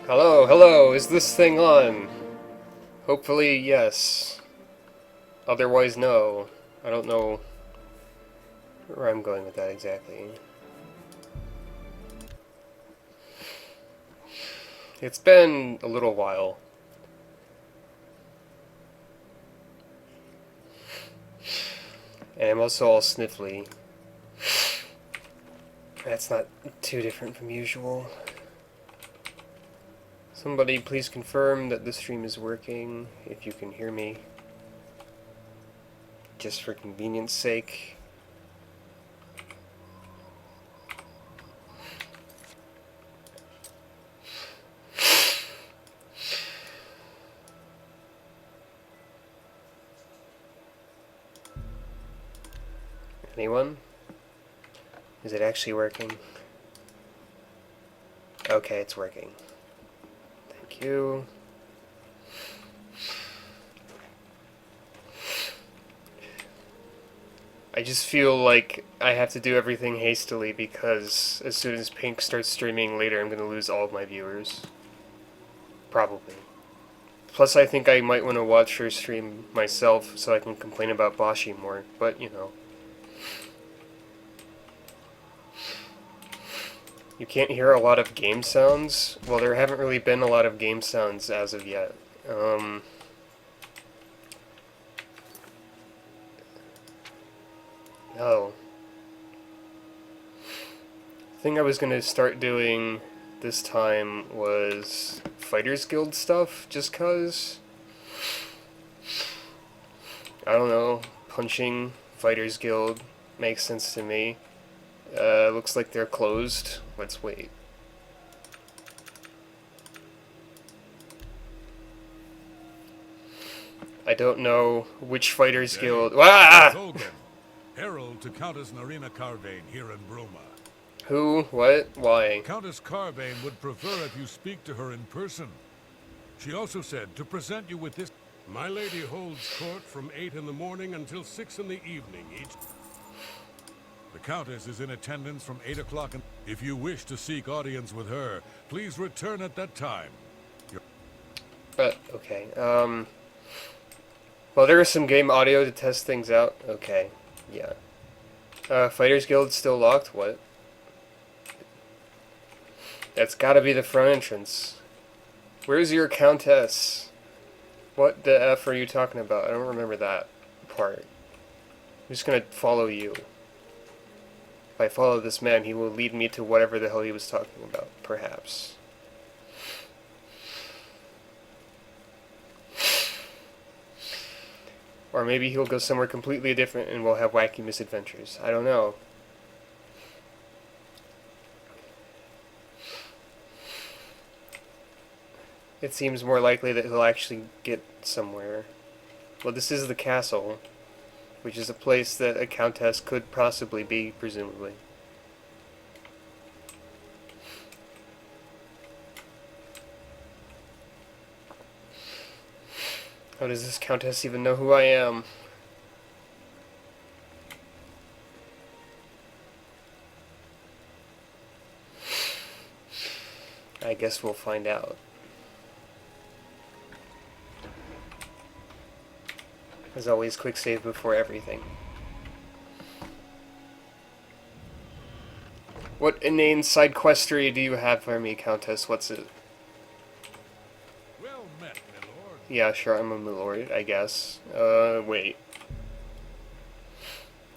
Hello, hello, is this thing on? Hopefully, yes. Otherwise, no. I don't know where I'm going with that exactly. It's been a little while. And I'm also all sniffly. That's not too different from usual. Somebody please confirm that the stream is working, if you can hear me. Just for convenience sake. Anyone? Is it actually working? Okay, it's working. Thank you. I just feel like I have to do everything hastily because as soon as Pink starts streaming later, I'm going to lose all of my viewers. Probably. Plus, I think I might want to watch her stream myself so I can complain about Bashi more, but you know. You can't hear a lot of game sounds? Well, there haven't really been a lot of game sounds as of yet. Oh. The thing I was going to start doing this time was Fighters Guild stuff, just cause. I don't know, punching Fighters Guild makes sense to me. Looks like they're closed. Let's wait. I don't know which Fighters Guild. Ah! Herald to Countess Narina Carvane here in Bruma. Who? What? Why? Countess Carvane would prefer if you speak to her in person. She also said to present you with this. My lady holds court from 8 in the morning until 6 in the evening each. The Countess is in attendance from 8 o'clock. If you wish to seek audience with her, please return at that time. Okay. Well, there is some game audio to test things out. Okay. Yeah. Fighters Guild still locked? What? That's gotta be the front entrance. Where's your Countess? What the F are you talking about? I don't remember that part. I'm just gonna follow you. If I follow this man, he will lead me to whatever the hell he was talking about, perhaps. Or maybe he'll go somewhere completely different and we'll have wacky misadventures. I don't know. It seems more likely that he'll actually get somewhere. Well, this is the castle, which is a place that a countess could possibly be, presumably. How does this countess even know who I am? I guess we'll find out. As always, quick save before everything. What inane side questry do you have for me, Countess? What's it? Well met, my lord. Yeah, sure, I'm a milord, I guess. Wait.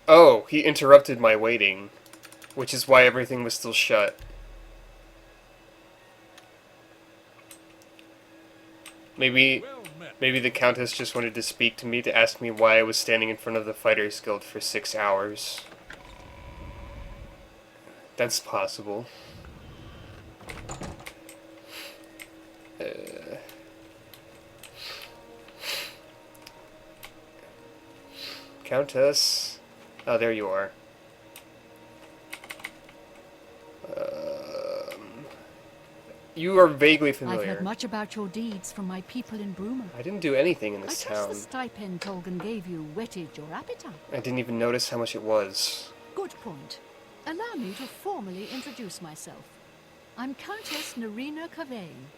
Oh, he interrupted my waiting, which is why everything was still shut. Maybe the Countess just wanted to speak to me to ask me why I was standing in front of the Fighters Guild for 6 hours. That's possible. Countess? Oh, there you are. You are vaguely familiar. I've heard much about your deeds from my people in Bruma. I didn't do anything in this I trust town. the stipend Tolgan gave you whetted your appetite. I didn't even notice how much it was. Good point. Allow me to formally introduce myself. I'm Countess Narina Carvane.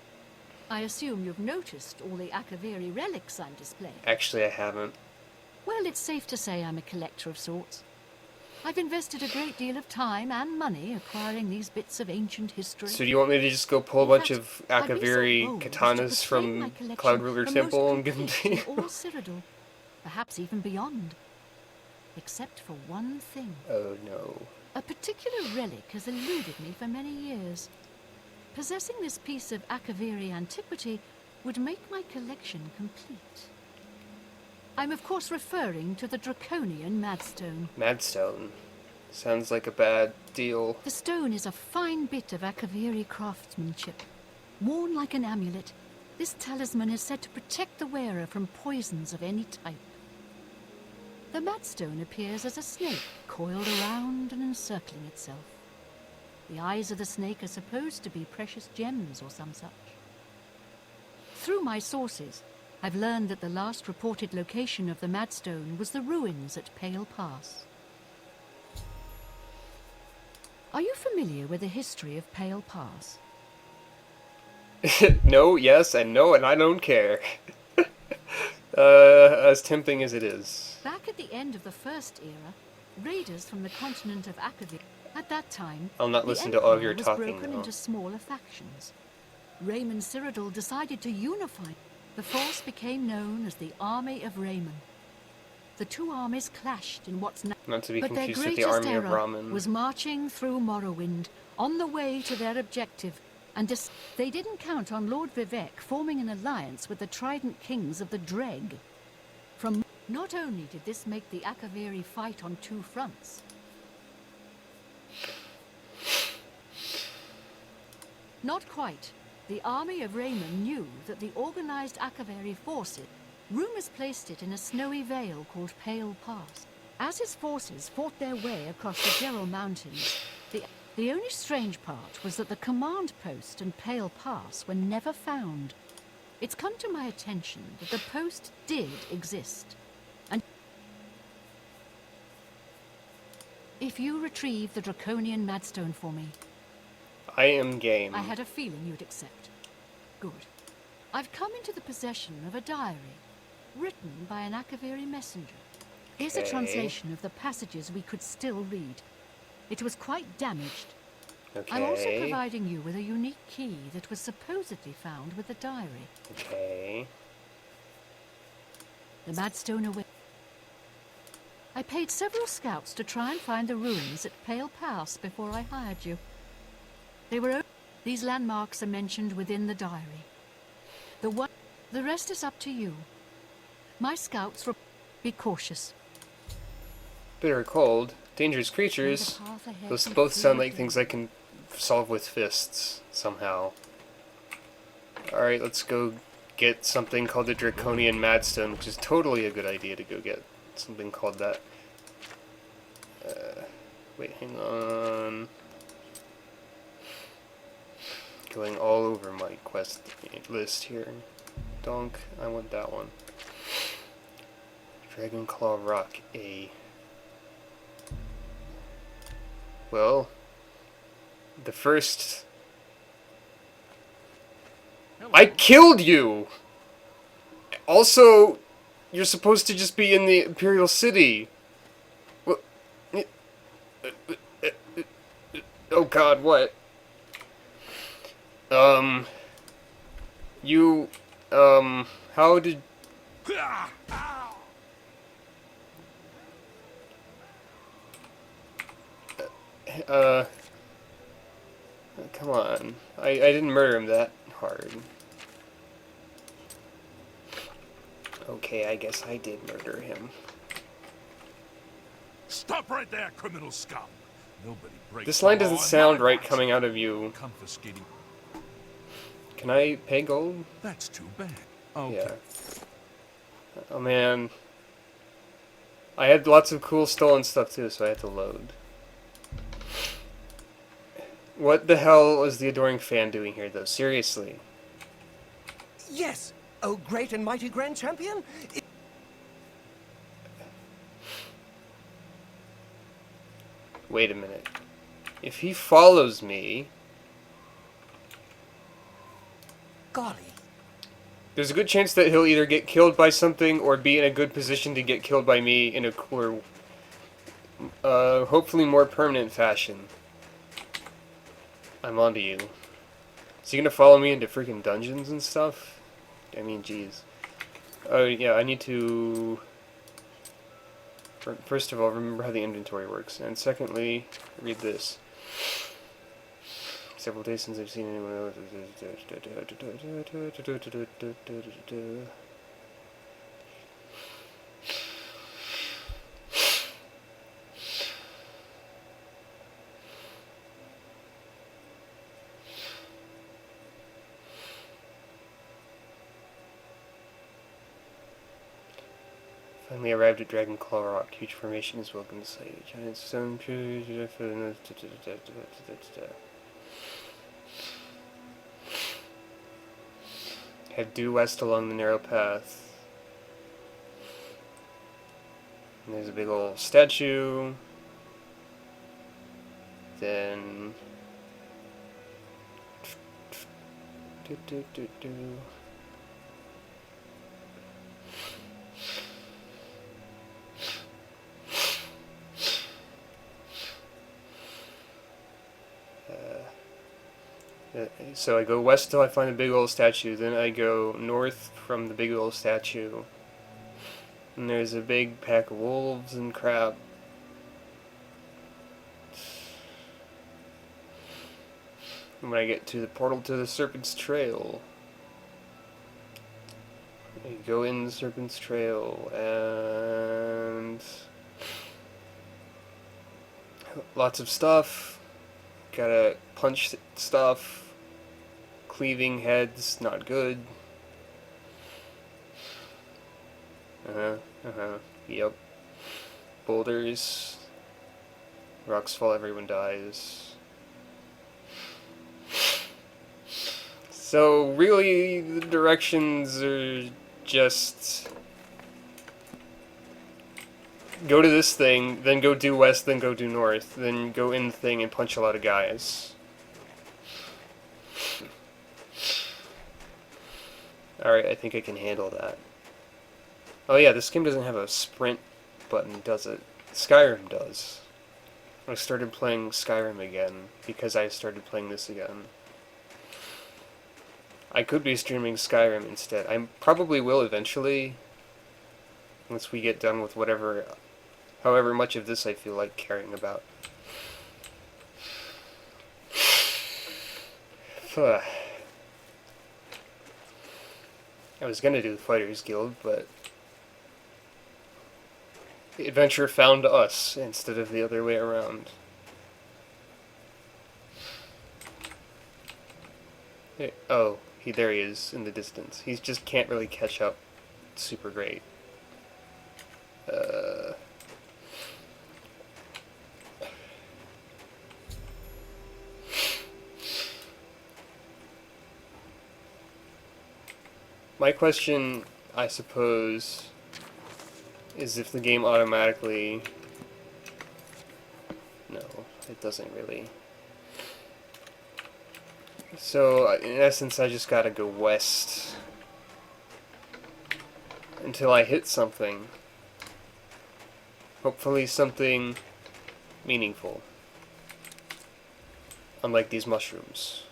I assume you've noticed all the Akaviri relics I'm displaying. Actually, I haven't. Well, it's safe to say I'm a collector of sorts. I've invested a great deal of time and money acquiring these bits of ancient history. So do you want me to just go pull a In bunch fact, of I'd be so Akaviri bold as to katanas proclaim my from collection Cloud Ruler the Temple most and give them to complete you? in all Cyrodiil, perhaps even beyond. Except for one thing. Oh no. A particular relic has eluded me for many years. Possessing this piece of Akaviri antiquity would make my collection complete. I'm of course referring to the Draconian Madstone. Madstone. Sounds like a bad deal. The stone is a fine bit of Akaviri craftsmanship. Worn like an amulet, this talisman is said to protect the wearer from poisons of any type. The Madstone appears as a snake, coiled around and encircling itself. The eyes of the snake are supposed to be precious gems or some such. Through my sources, I've learned that the last reported location of the Madstone was the ruins at Pale Pass. Are you familiar with the history of Pale Pass? No, yes, and no, and I don't care. As tempting as it is. Back at the end of the First Era, raiders from the continent of Akavir. At that time, I'll not the listen to all of Empire your was talking broken now. into smaller factions. Raymond Cyrodiil decided to unify. The force became known as the Army of Raymond. The two armies clashed in what's now. Not to be But their confused with the greatest Army of error Ramen. was marching through Morrowind, on the way to their objective, and they didn't count on Lord Vivek forming an alliance with the Trident Kings of the Dreg. Not only did this make the Akaviri fight on two fronts, not quite. The army of Raymond knew that the organized Akaviri forces. Rumors placed it in a snowy vale called Pale Pass. As his forces fought their way across the Gerald Mountains, the only strange part was that the command post and Pale Pass were never found. It's come to my attention that the post did exist. And if you retrieve the Draconian Madstone for me, I am game. I had a feeling you'd accept. Good. I've come into the possession of a diary, written by an Akaviri messenger. Here's a Okay. translation of the passages we could still read. It was quite damaged. Okay. I'm also providing you with a unique key that was supposedly found with the diary. Okay. The Madstone away. I paid several scouts to try and find the ruins at Pale Pass before I hired you. These landmarks are mentioned within the diary. The rest is up to you. My scouts be cautious. Bitter cold. Dangerous creatures. May the path ahead Those be both free sound of like things I can solve with fists, somehow. Alright, let's go get something called the Draconian Madstone, which is totally a good idea to go get something called that. Wait, hang on. Going all over my quest list here. Donk, I want that one. Dragon Claw Rock A. Well, the first... I killed you! Also, you're supposed to just be in the Imperial City. What? Oh god, what? How did... Come on. I didn't murder him that hard. Okay, I guess I did murder him. Stop right there, criminal scum! Nobody breaks This the line law doesn't in sound my right watch. coming out of you. Confiscating. Can I pay gold? That's too bad. Okay. Yeah. Oh man. I had lots of cool stolen stuff too, so I had to load. What the hell was the Adoring Fan doing here, though? Seriously. Yes, oh great and mighty Grand Champion. Wait a minute. If he follows me... Golly, There's a good chance that he'll either get killed by something or be in a good position to get killed by me in a cooler, hopefully more permanent fashion. I'm onto you. Is he gonna follow me into freaking dungeons and stuff? I mean, jeez. Oh, yeah, I need to... First of all, remember how the inventory works. And secondly, read this. Several days since I've seen anyone else. Finally arrived at Dragon Claw Rock. Huge formation is welcome to sight. Giant stone trees. Head due west along the narrow path. And there's a big old statue. Then... So I go west till I find a big old statue, then I go north from the big old statue. And there's a big pack of wolves and crap. And when I get to the portal to the Serpent's Trail, I go in the Serpent's Trail, and lots of stuff. Gotta punch stuff. Cleaving heads, not good. Yep. Boulders. Rocks fall, everyone dies. So, really, the directions are just... Go to this thing, then go due west, then go due north, then go in the thing and punch a lot of guys. Alright, I think I can handle that. Oh yeah, this game doesn't have a sprint button, does it? Skyrim does. I started playing Skyrim again, because I started playing this again. I could be streaming Skyrim instead. I probably will eventually, once we get done with however much of this I feel like caring about. I was gonna do the Fighters Guild, but the adventure found us instead of the other way around. Hey, oh, there he is in the distance. He just can't really catch up super great. My question, I suppose, is if the game automatically... No, it doesn't really. So, in essence, I just gotta go west until I hit something. Hopefully something meaningful. Unlike these mushrooms.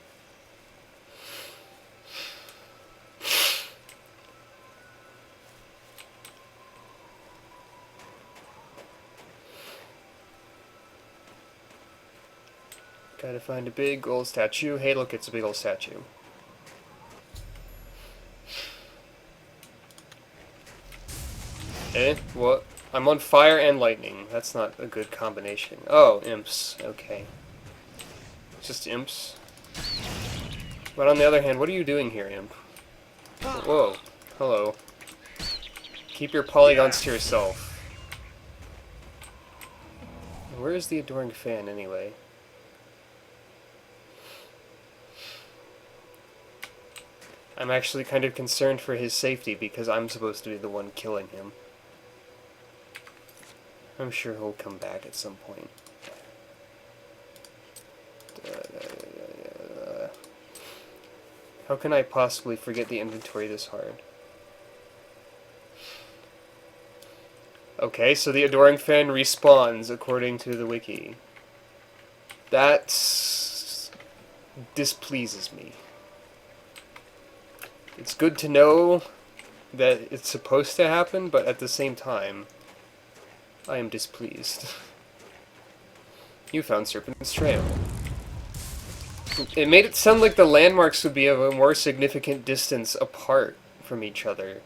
Gotta find a big old statue. Hey, look, it's a big old statue. Eh? What? I'm on fire and lightning. That's not a good combination. Oh, imps. Okay. Just imps. But on the other hand, what are you doing here, imp? Whoa. Hello. Keep your polygons to yourself. Where is the adoring fan, anyway? I'm actually kind of concerned for his safety because I'm supposed to be the one killing him. I'm sure he'll come back at some point. How can I possibly forget the inventory this hard? Okay, so the Adoring Fan respawns, according to the wiki. That displeases me. It's good to know that it's supposed to happen, but at the same time, I am displeased. You found Serpent's Trail. It made it sound like the landmarks would be of a more significant distance apart from each other.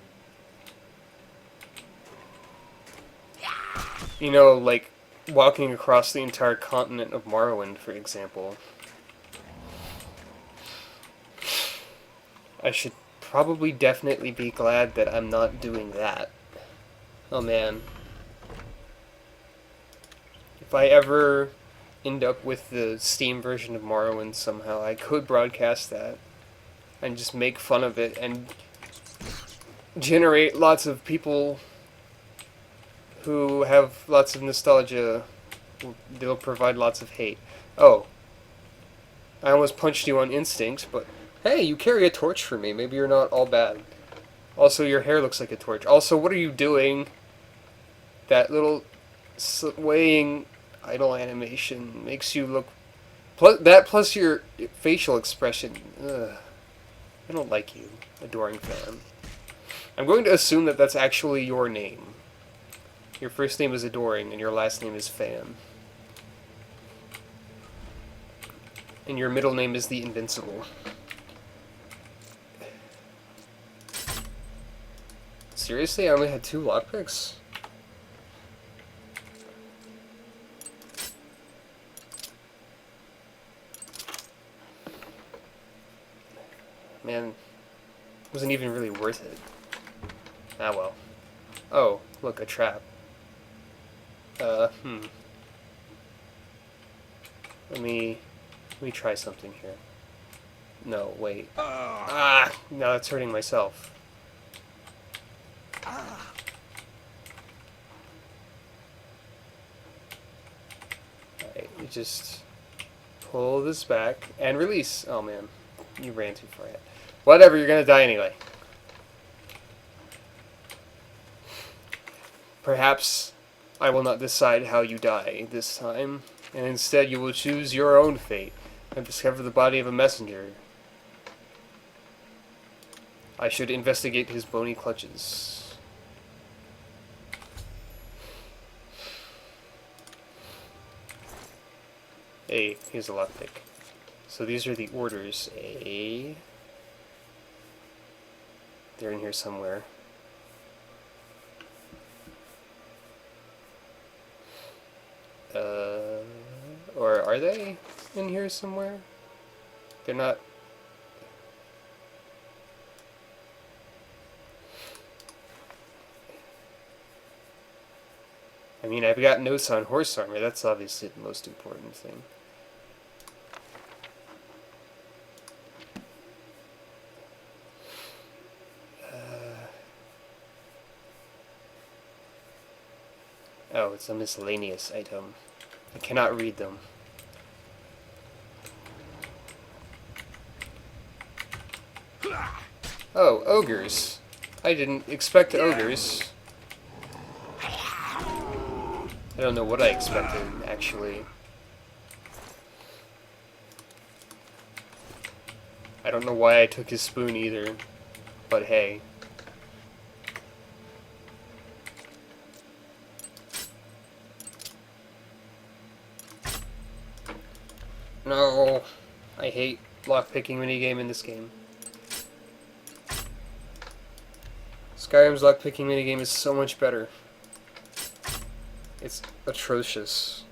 You know, like walking across the entire continent of Morrowind, for example. I should probably definitely be glad that I'm not doing that. Oh man. If I ever end up with the Steam version of Morrowind somehow, I could broadcast that and just make fun of it and generate lots of people who have lots of nostalgia. They'll provide lots of hate. Oh, I almost punched you on instinct, but hey, you carry a torch for me. Maybe you're not all bad. Also, your hair looks like a torch. Also, what are you doing? That little swaying idle animation makes you look... Plus your facial expression. Ugh. I don't like you, Adoring Fan. I'm going to assume that that's actually your name. Your first name is Adoring, and your last name is Fan. And your middle name is the Invincible. Seriously? I only had 2 lockpicks? Man, wasn't even really worth it. Ah well. Oh, look, a trap. Let me try something here. No, wait. Ah! Now it's hurting myself. Alright, you just pull this back and release. Oh man, you ran too far ahead. Whatever, you're gonna die anyway. Perhaps I will not decide how you die this time, and instead you will choose your own fate and discover the body of a messenger. I should investigate his bony clutches. Hey, here's a lockpick. So these are the orders. They're in here somewhere. Or are they in here somewhere? They're not. I mean, I've got notes on horse armor. That's obviously the most important thing. Oh, it's a miscellaneous item. I cannot read them. Oh, ogres. I didn't expect ogres. I don't know what I expected, actually. I don't know why I took his spoon either, but hey. No, I hate lockpicking minigame in this game. Skyrim's lockpicking minigame is so much better. It's atrocious.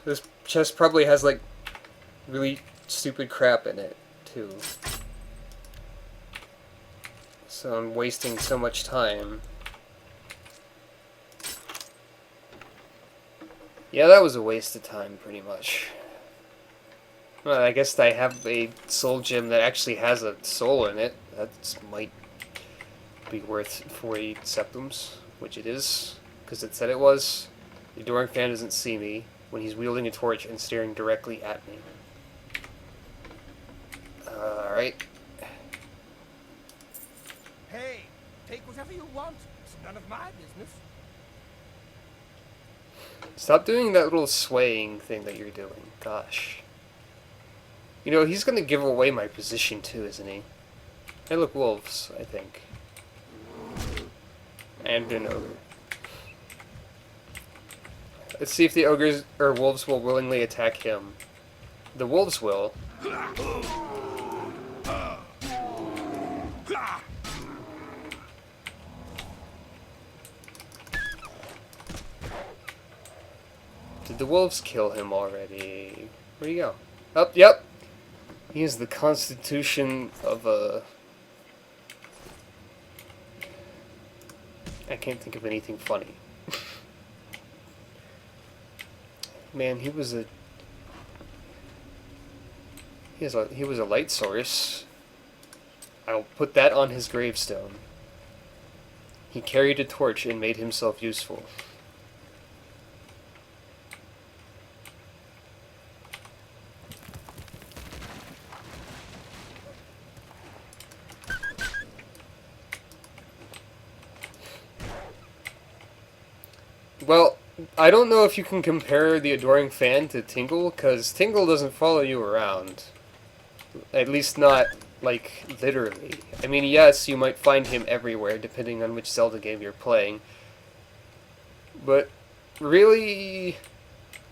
This chest probably has like really stupid crap in it too. So I'm wasting so much time. Yeah, that was a waste of time, pretty much. Well, I guess I have a soul gem that actually has a soul in it. That might be worth 40 septums, which it is, because it said it was. The Adoring Fan doesn't see me when he's wielding a torch and staring directly at me. Alright. Hey, take whatever you want. It's none of my business. Stop doing that little swaying thing that you're doing. Gosh. You know, he's gonna give away my position too, isn't he? Hey, look, wolves, I think. And an ogre. Let's see if the ogres or wolves will willingly attack him. The wolves will. Did the wolves kill him already? Where'd he go? Oh, yep. He is the constitution of a... I can't think of anything funny. Man, he was a... He was a light source. I'll put that on his gravestone. He carried a torch and made himself useful. Well, I don't know if you can compare the Adoring Fan to Tingle, because Tingle doesn't follow you around. At least not, like, literally. I mean, yes, you might find him everywhere, depending on which Zelda game you're playing. But, really...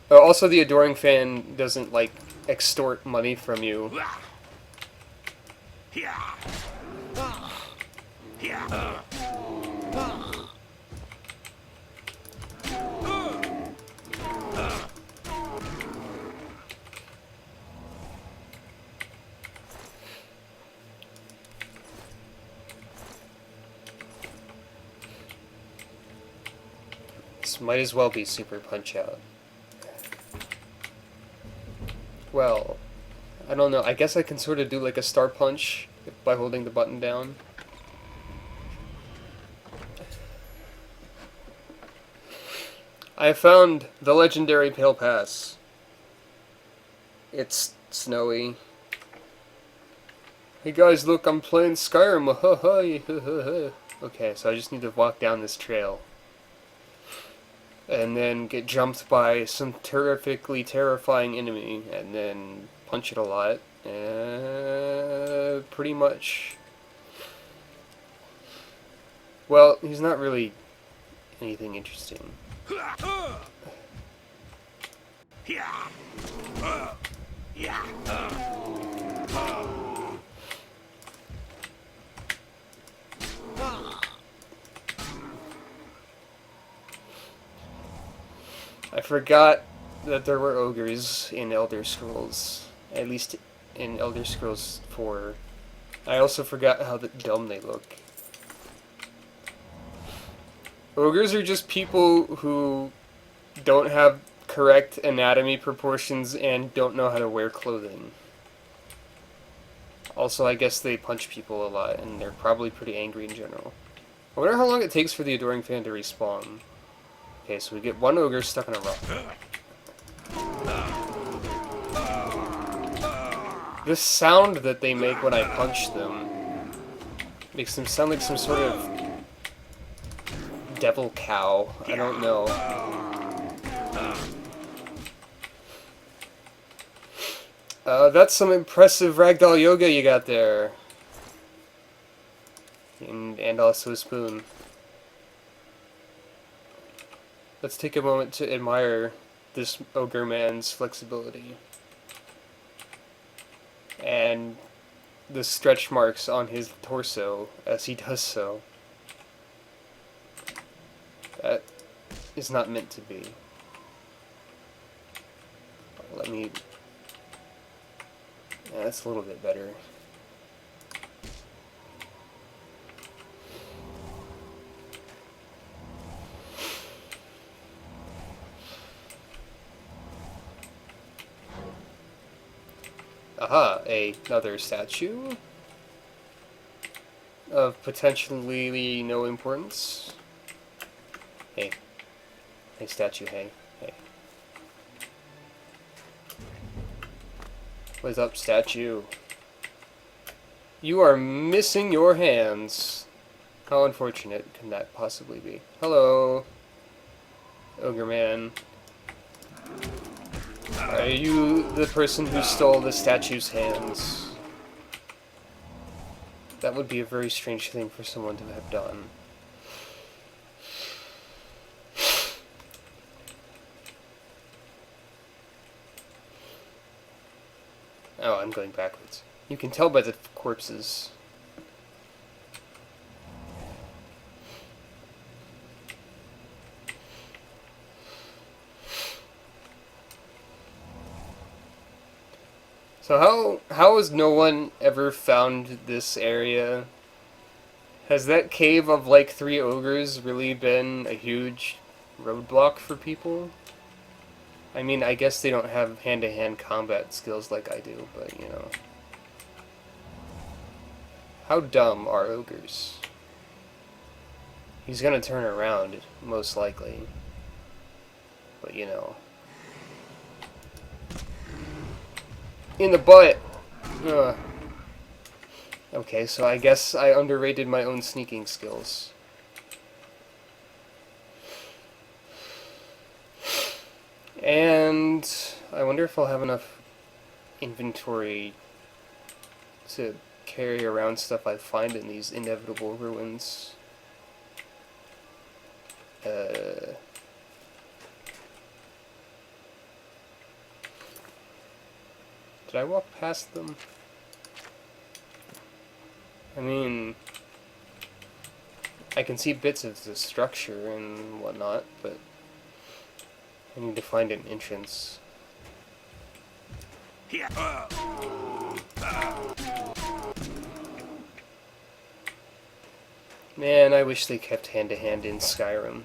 also, the Adoring Fan doesn't, like, extort money from you. This might as well be Super Punch-Out. Well, I don't know. I guess I can sort of do like a Star Punch by holding the button down. I found the legendary Pale Pass. It's snowy. Hey guys, look, I'm playing Skyrim. Okay, so I just need to walk down this trail. And then get jumped by some terrifically terrifying enemy, and then punch it a lot. Pretty much. Well, he's not really anything interesting. I forgot that there were ogres in Elder Scrolls, at least in Elder Scrolls 4. I also forgot how dumb they look. Ogres are just people who don't have correct anatomy proportions and don't know how to wear clothing. Also, I guess they punch people a lot, and they're probably pretty angry in general. I wonder how long it takes for the Adoring Fan to respawn. Okay, so we get one ogre stuck in a rock. This sound that they make when I punch them makes them sound like some sort of devil cow. I don't know. That's some impressive ragdoll yoga you got there. And also a spoon. Let's take a moment to admire this ogre man's flexibility. And the stretch marks on his torso as he does so. That is not meant to be. Let me... Yeah, that's a little bit better. Aha, another statue of potentially no importance. Hey. Hey, statue, hey. Hey. What's up, statue? You are missing your hands. How unfortunate can that possibly be? Hello, Ogre Man. Are you the person who stole the statue's hands? That would be a very strange thing for someone to have done. Oh, I'm going backwards. You can tell by the corpses. So how has no one ever found this area? Has that cave of like 3 ogres really been a huge roadblock for people? I mean, I guess they don't have hand-to-hand combat skills like I do, but you know. How dumb are ogres? He's gonna turn around, most likely. But you know. In the butt! Ugh. Okay, so I guess I underrated my own sneaking skills. And I wonder if I'll have enough inventory to carry around stuff I find in these inevitable ruins. Did I walk past them? I mean, I can see bits of the structure and whatnot, but I need to find an entrance. Man, I wish they kept hand-to-hand in Skyrim.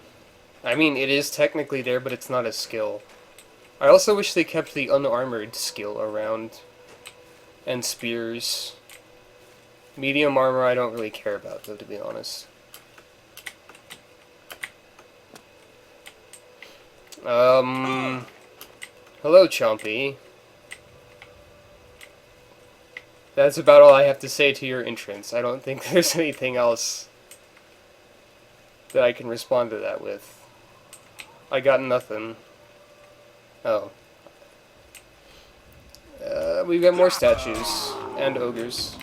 I mean, it is technically there, but it's not a skill. I also wish they kept the unarmored skill around. And spears. Medium armor I don't really care about, though, to be honest. Hello, Chompy. That's about all I have to say to your entrance. I don't think there's anything else that I can respond to that with. I got nothing. Oh. We've got more statues. And ogres.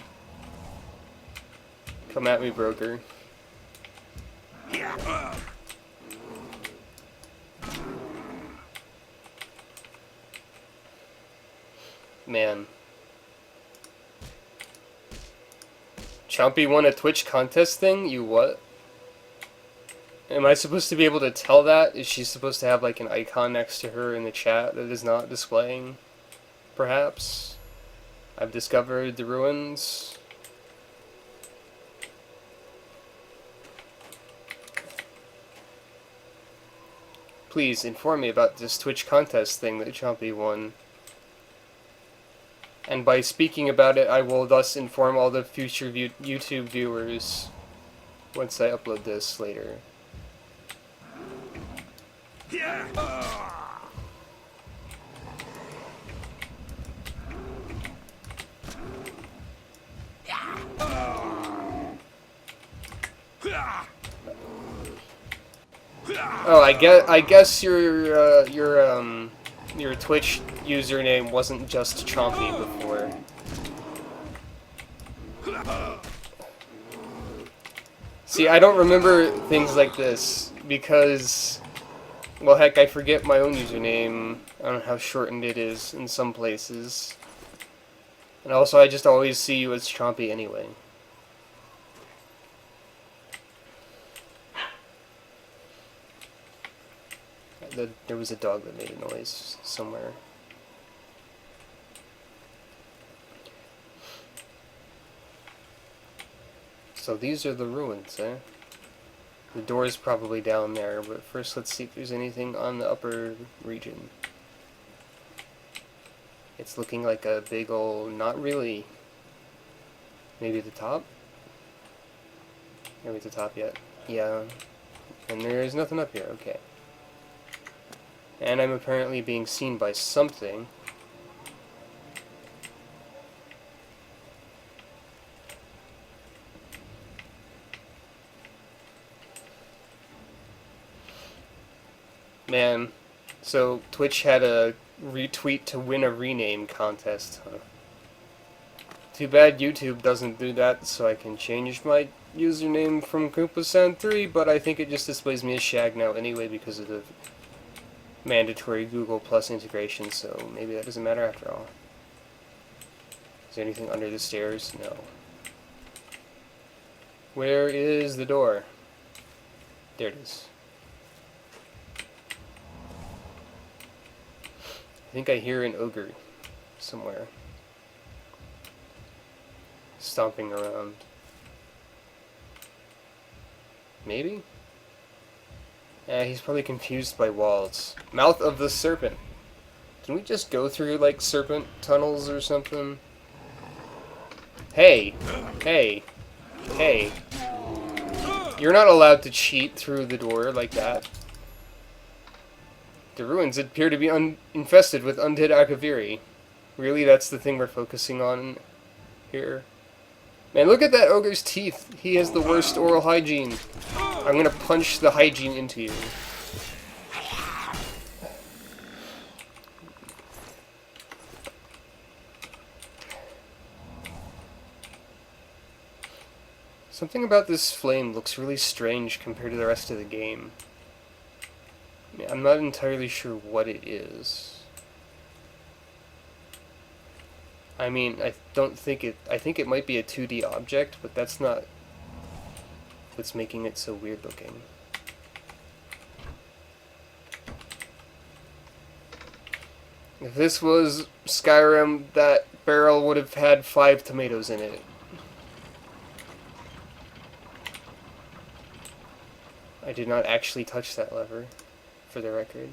Come at me, broker. Man. Chompy won a Twitch contest thing? You what? Am I supposed to be able to tell that? Is she supposed to have like an icon next to her in the chat that is not displaying? Perhaps? I've discovered the ruins. Please inform me about this Twitch contest thing that Chompy won. And by speaking about it, I will thus inform all the future YouTube viewers once I upload this later. Oh, I guess your Twitch username wasn't just Chompy before. See, I don't remember things like this because, well, heck, I forget my own username. I don't know how shortened it is in some places. And also, I just always see you as Chompy anyway. There was a dog that made a noise somewhere. So these are the ruins, eh? The door is probably down there, but first let's see if there's anything on the upper region. It's looking like a big ol'... not really. Maybe the top? Maybe the top yet. Yeah. And there's nothing up here, okay. And I'm apparently being seen by something. Man, so Twitch had a retweet to win a rename contest, huh? Too bad YouTube doesn't do that, so I can change my username from Koopasan3, but I think it just displays me as Shag now anyway because of the mandatory Google Plus integration, so maybe that doesn't matter after all. Is there anything under the stairs? No. Where is the door? There it is. I think I hear an ogre somewhere stomping around. Maybe? Yeah, he's probably confused by walls. Mouth of the serpent. Can we just go through, like, serpent tunnels or something? Hey! Hey! Hey! You're not allowed to cheat through the door like that. The ruins appear to be infested with undead Akaviri. Really, that's the thing we're focusing on here? Man, look at that ogre's teeth. He has the worst oral hygiene. I'm gonna punch the hygiene into you. Something about this flame looks really strange compared to the rest of the game. I'm not entirely sure what it is. I mean, I think it might be a 2D object, but that's not what's making it so weird looking. If this was Skyrim, that barrel would have had 5 tomatoes in it. I did not actually touch that lever, for the record.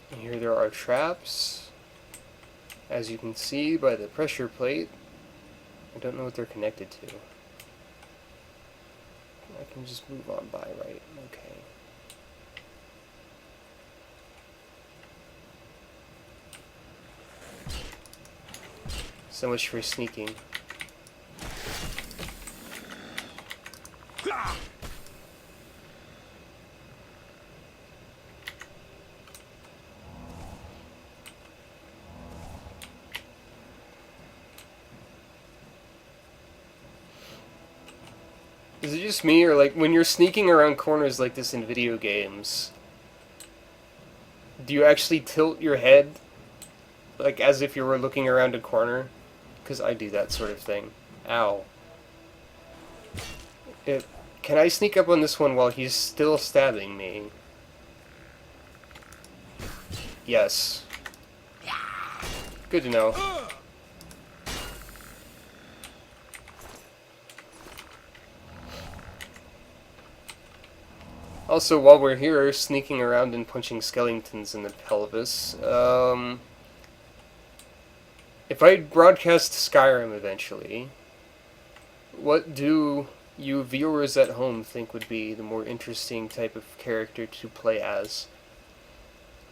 And here there are traps, as you can see by the pressure plate. I don't know what they're connected to. I can just move on by, right? Okay. So much for sneaking. Is it just me, or like when you're sneaking around corners like this in video games, do you actually tilt your head like as if you were looking around a corner? Because I do that sort of thing. Ow. Can I sneak up on this one while he's still stabbing me? Yes. Good to know. Also, while we're here, sneaking around and punching skeletons in the pelvis, if I broadcast Skyrim eventually, what do you viewers at home think would be the more interesting type of character to play as?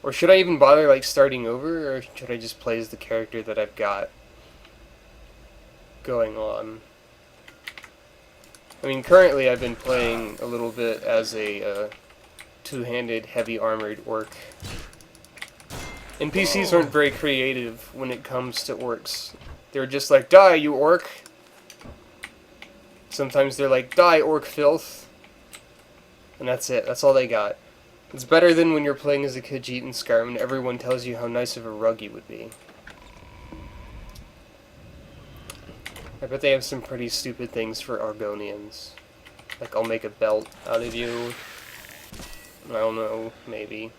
Or should I even bother, like, starting over, or should I just play as the character that I've got going on? I mean, currently I've been playing a little bit as a two-handed, heavy-armored orc. NPCs aren't very creative when it comes to orcs. They're just like, die, you orc! Sometimes they're like, die, orc filth! And that's it. That's all they got. It's better than when you're playing as a Khajiit in Skyrim and everyone tells you how nice of a rug you would be. I bet they have some pretty stupid things for Argonians. Like, I'll make a belt out of you. I don't know, maybe.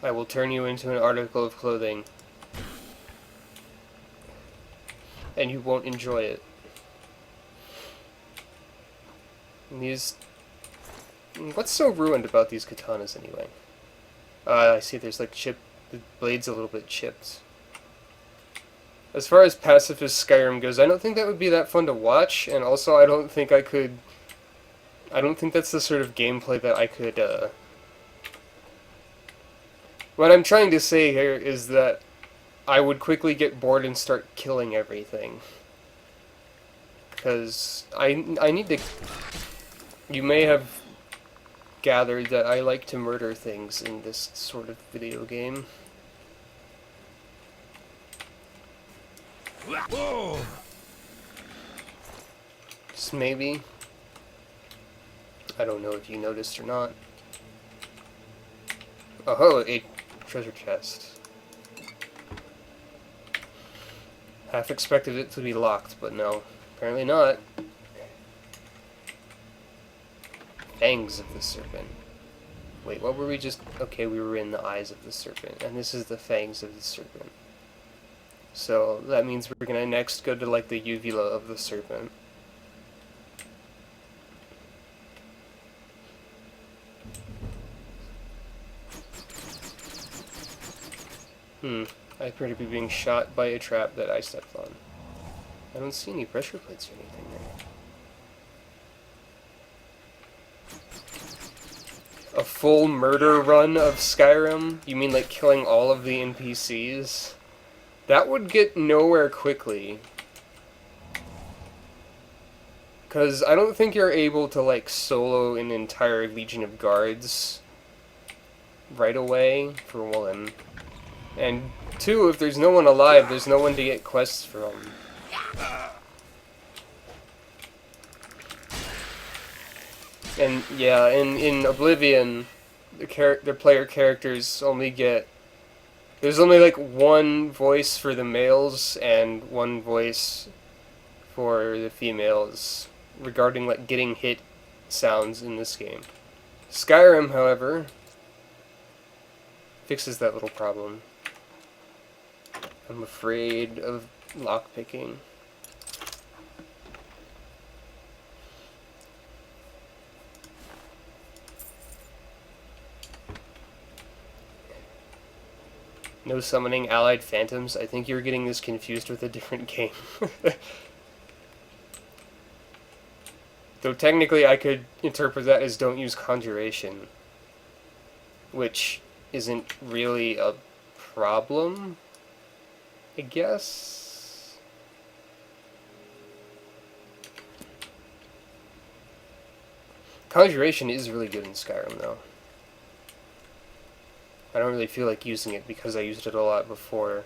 I will turn you into an article of clothing. and you won't enjoy it. And what's so ruined about these katanas anyway? I see there's like the blade's a little bit chipped. As far as pacifist Skyrim goes, I don't think that would be that fun to watch, and also I don't think that's the sort of gameplay that I could, What I'm trying to say here is that I would quickly get bored and start killing everything. Because I need to... You may have gathered that I like to murder things in this sort of video game. Whoa! Just maybe. I don't know if you noticed or not. Oh, a treasure chest. Half expected it to be locked, but no. Apparently not. Fangs of the serpent. Wait, what were we just... Okay, we were in the eyes of the serpent, and this is the fangs of the serpent. So, that means we're gonna next go to, like, the uvula of the serpent. I appear to be being shot by a trap that I stepped on. I don't see any pressure plates or anything there. A full murder run of Skyrim? You mean like killing all of the NPCs? That would get nowhere quickly. Because I don't think you're able to like solo an entire Legion of Guards right away, for one. And two, if there's no one alive, there's no one to get quests from. And yeah, in Oblivion, the player characters only get... There's only like one voice for the males and one voice for the females regarding like getting hit sounds in this game. Skyrim, however, fixes that little problem. I'm afraid of lockpicking. No summoning allied phantoms. I think you're getting this confused with a different game. Though technically I could interpret that as don't use conjuration, which isn't really a problem, I guess? Conjuration is really good in Skyrim, though. I don't really feel like using it because I used it a lot before.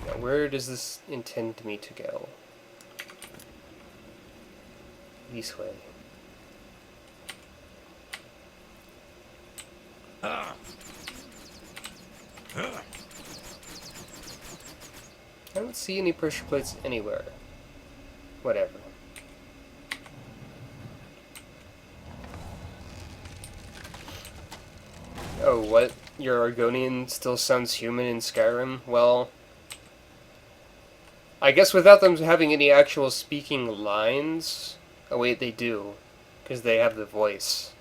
Now, where does this intend me to go? This way. I don't see any pressure plates anywhere. Whatever. Oh, what? Your Argonian still sounds human in Skyrim? Well, I guess without them having any actual speaking lines... Oh wait, they do. Because they have the voice.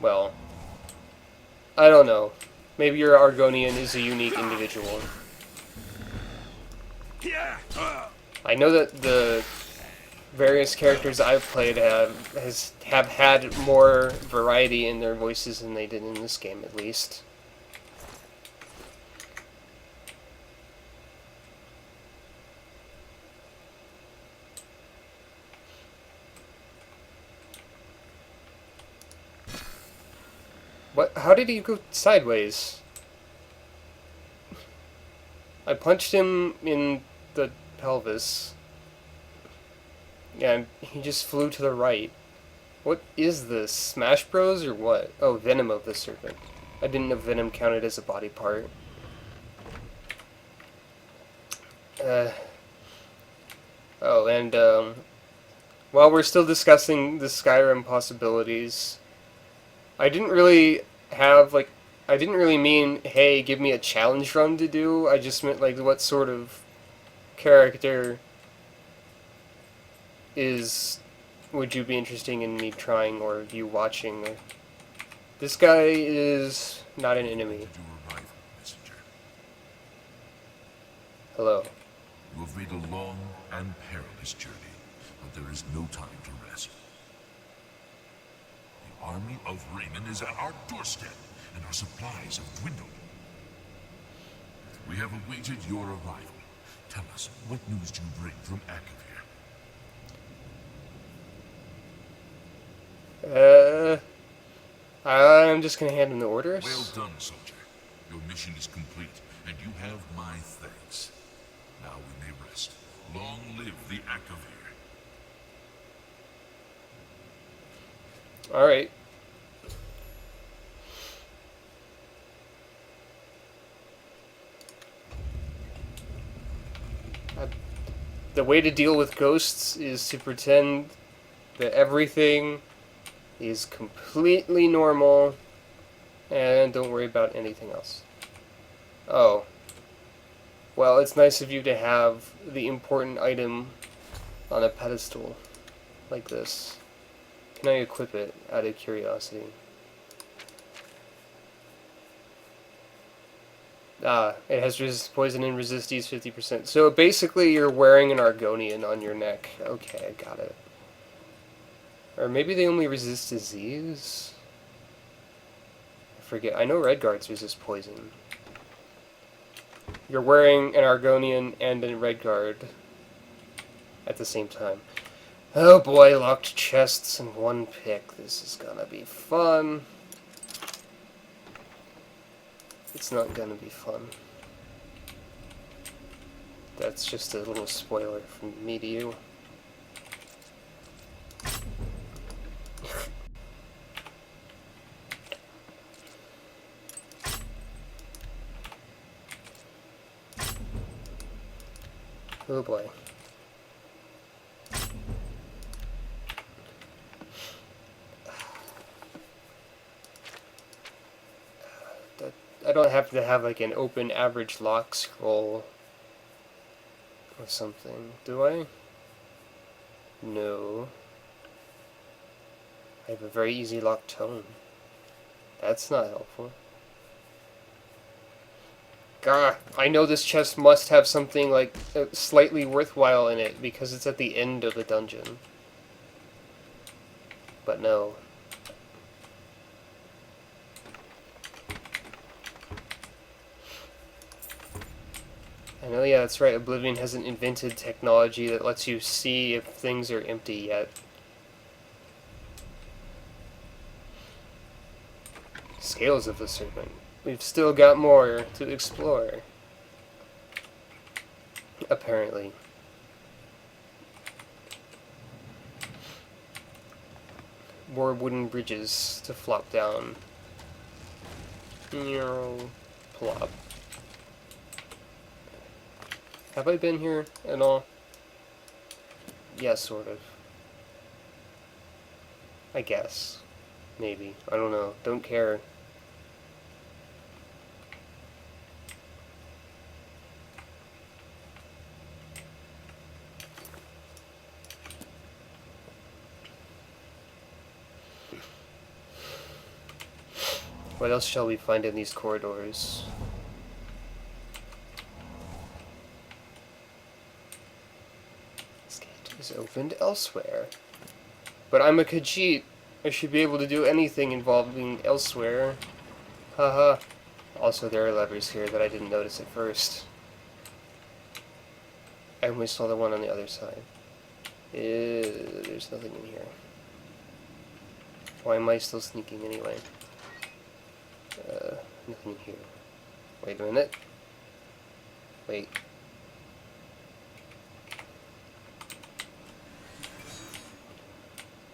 Well, I don't know. Maybe your Argonian is a unique individual. I know that the various characters I've played have had more variety in their voices than they did in this game, at least. What? How did he go sideways? I punched him in the pelvis, and he just flew to the right. What is this? Smash Bros. Or what? Oh, Venom of the Serpent. I didn't know Venom counted as a body part. Oh, and while we're still discussing the Skyrim possibilities, I didn't really have, like, I didn't really mean, hey, give me a challenge run to do. I just meant, like, what sort of character would you be interested in me trying or you watching? This guy is not an enemy. Your arrival, messenger. Hello. You have made a long and perilous journey, but there is no time to rest. The army of Raymond is at our doorstep, and our supplies have dwindled. We have awaited your arrival. Tell us, what news do you bring from Akavir? I'm just gonna hand him the orders. Well done, soldier. Your mission is complete, and you have my thanks. Now we may rest. Long live the Akavir. Alright. The way to deal with ghosts is to pretend that everything is completely normal and don't worry about anything else. Oh. Well, it's nice of you to have the important item on a pedestal like this. Can I equip it out of curiosity? Ah, it has resist poison and resist these 50%. So basically you're wearing an Argonian on your neck. Okay, I got it. Or maybe they only resist disease? I forget. I know Red Guards resist poison. You're wearing an Argonian and a Red Guard at the same time. Oh boy, locked chests and one pick. This is gonna be fun. It's not gonna be fun. That's just a little spoiler from me to you. Oh boy. I don't have to have like an open average lock scroll or something, do I? No. I have a very easy lock tone. That's not helpful. Gah, I know this chest must have something like slightly worthwhile in it because it's at the end of the dungeon. But no. I know, yeah, that's right. Oblivion hasn't invented technology that lets you see if things are empty yet. Scales of the Serpent. We've still got more to explore. Apparently. More wooden bridges to flop down. Plop. Have I been here at all? Yeah, sort of. I guess. Maybe. I don't know. Don't care. What else shall we find in these corridors? This gate is opened elsewhere. But I'm a Khajiit. I should be able to do anything involving elsewhere. Haha. Also, there are levers here that I didn't notice at first. I only saw the one on the other side. There's nothing in here. Why am I still sneaking anyway? Nothing here. Wait a minute. Wait.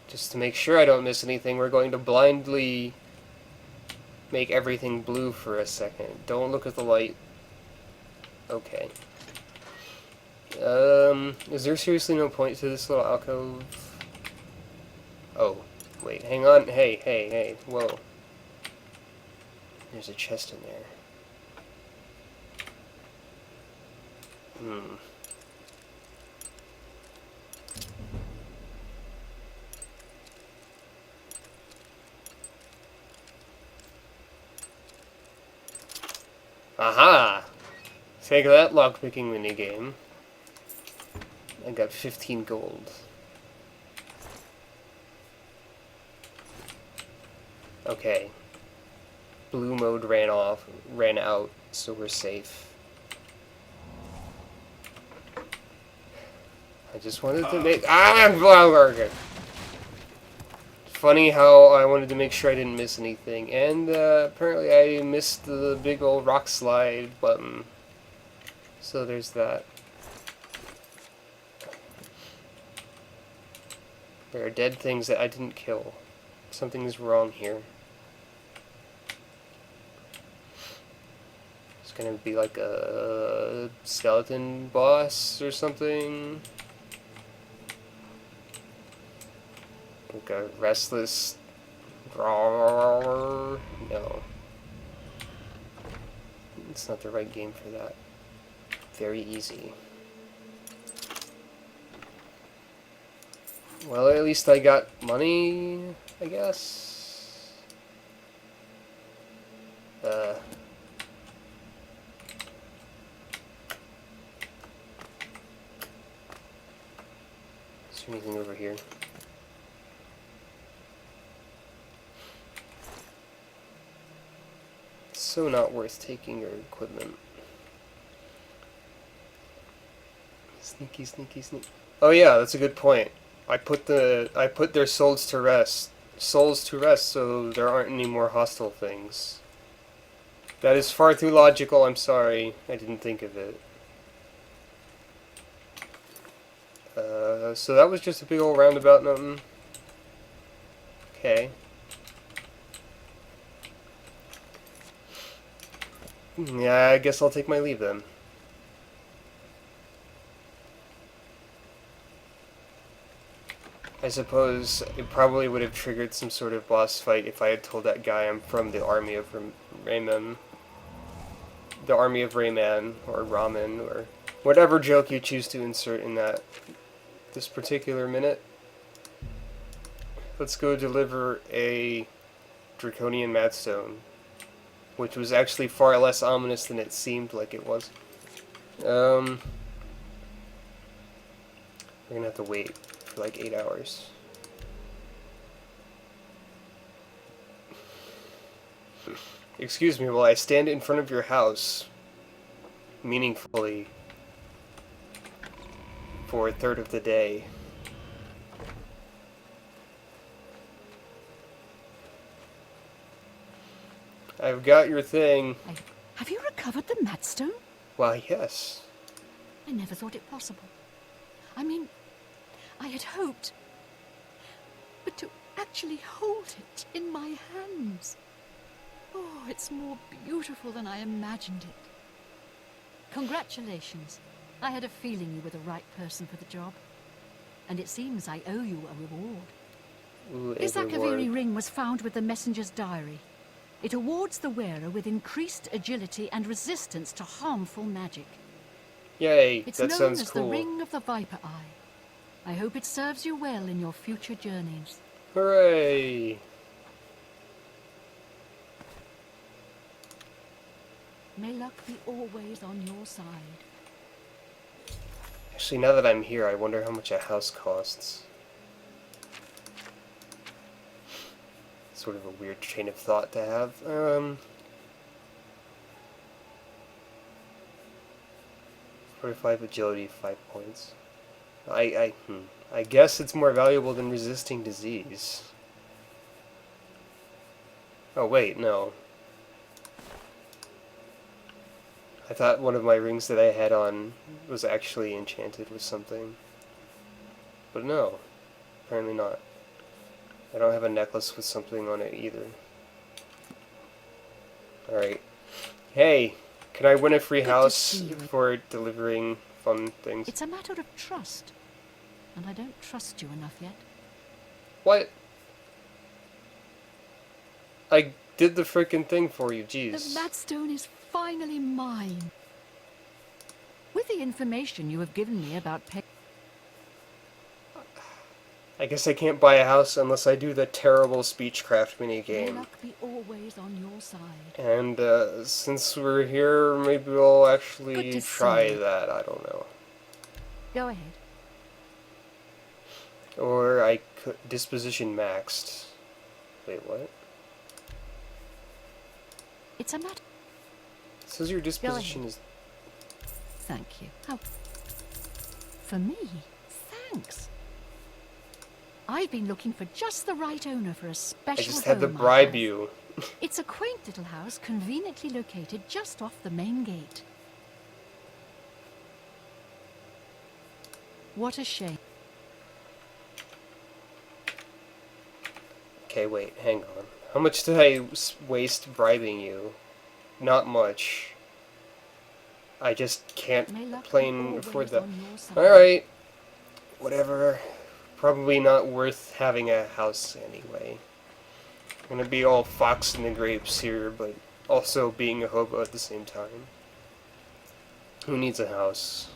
Just to make sure I don't miss anything, we're going to blindly make everything blue for a second. Don't look at the light. Okay. Is there seriously no point to this little alcove? Oh, wait, hang on. Hey, hey, hey. Whoa. There's a chest in there. Hmm. Aha! Take that lockpicking minigame. I got 15 gold. Okay. Blue mode ran out, so we're safe. I just wanted to make funny how I wanted to make sure I didn't miss anything, and apparently I missed the big old rock slide button. So there's that. There are dead things that I didn't kill. Something is wrong here. It's gonna be like a skeleton boss or something. Like a restless... No. It's not the right game for that. Very easy. Well, at least I got money, I guess. Is there anything over here? It's so not worth taking your equipment. Sneaky, sneaky, sneaky. Oh yeah, that's a good point. I put their souls to rest, so there aren't any more hostile things. That is far too logical. I'm sorry, I didn't think of it. So that was just a big old roundabout, nothing. Okay. Yeah, I guess I'll take my leave then. I suppose it probably would have triggered some sort of boss fight if I had told that guy I'm from the army of Rayman. The army of Rayman, or Ramen, or whatever joke you choose to insert in this particular minute. Let's go deliver a Draconian Madstone, which was actually far less ominous than it seemed like it was. We're gonna have to wait for like 8 hours. Excuse me while I stand in front of your house meaningfully for a third of the day. I've got your thing. Have you recovered the Madstone? Why, yes. I never thought it possible. I mean, I had hoped, but to actually hold it in my hands. Oh, it's more beautiful than I imagined it. Congratulations. I had a feeling you were the right person for the job. And it seems I owe you a reward. Ooh, This a reward. Akaviri ring was found with the messenger's diary. It awards the wearer with increased agility and resistance to harmful magic. Yay, It's that known sounds as cool. the Ring of the Viper Eye. I hope it serves you well in your future journeys. Hooray! May luck be always on your side. Actually, now that I'm here, I wonder how much a house costs. Sort of a weird chain of thought to have. 45 agility, 5 points. I guess it's more valuable than resisting disease. Oh wait, no. I thought one of my rings that I had on was actually enchanted with something. But no, apparently not. I don't have a necklace with something on it either. Alright. Hey, can I win a free Good to house see you. for delivering fun things? It's a matter of trust. And I don't trust you enough yet. What? did the freaking thing for you, The jeez. Madstone is finally mine. With the information you have given me about I guess I can't buy a house unless I do the terrible speechcraft may minigame. luck be always on your side. And since we're here, maybe we'll Good actually to see try you. that, I don't know. Go ahead. Or I could disposition maxed. Wait, what? It's a matter. It says your disposition is... Thank you. How? For me? Thanks. I've been looking for just the right owner for a I special just had to home I bribe have. you. It's a quaint little house conveniently located just off the main gate. What a shame. Okay, wait, hang on. How much did I waste bribing you? Not much. I just can't May luck be plain afford always that. on your side. Alright. Whatever. Probably not worth having a house anyway. I'm gonna be all fox in the grapes here, but also being a hobo at the same time. Who needs a house?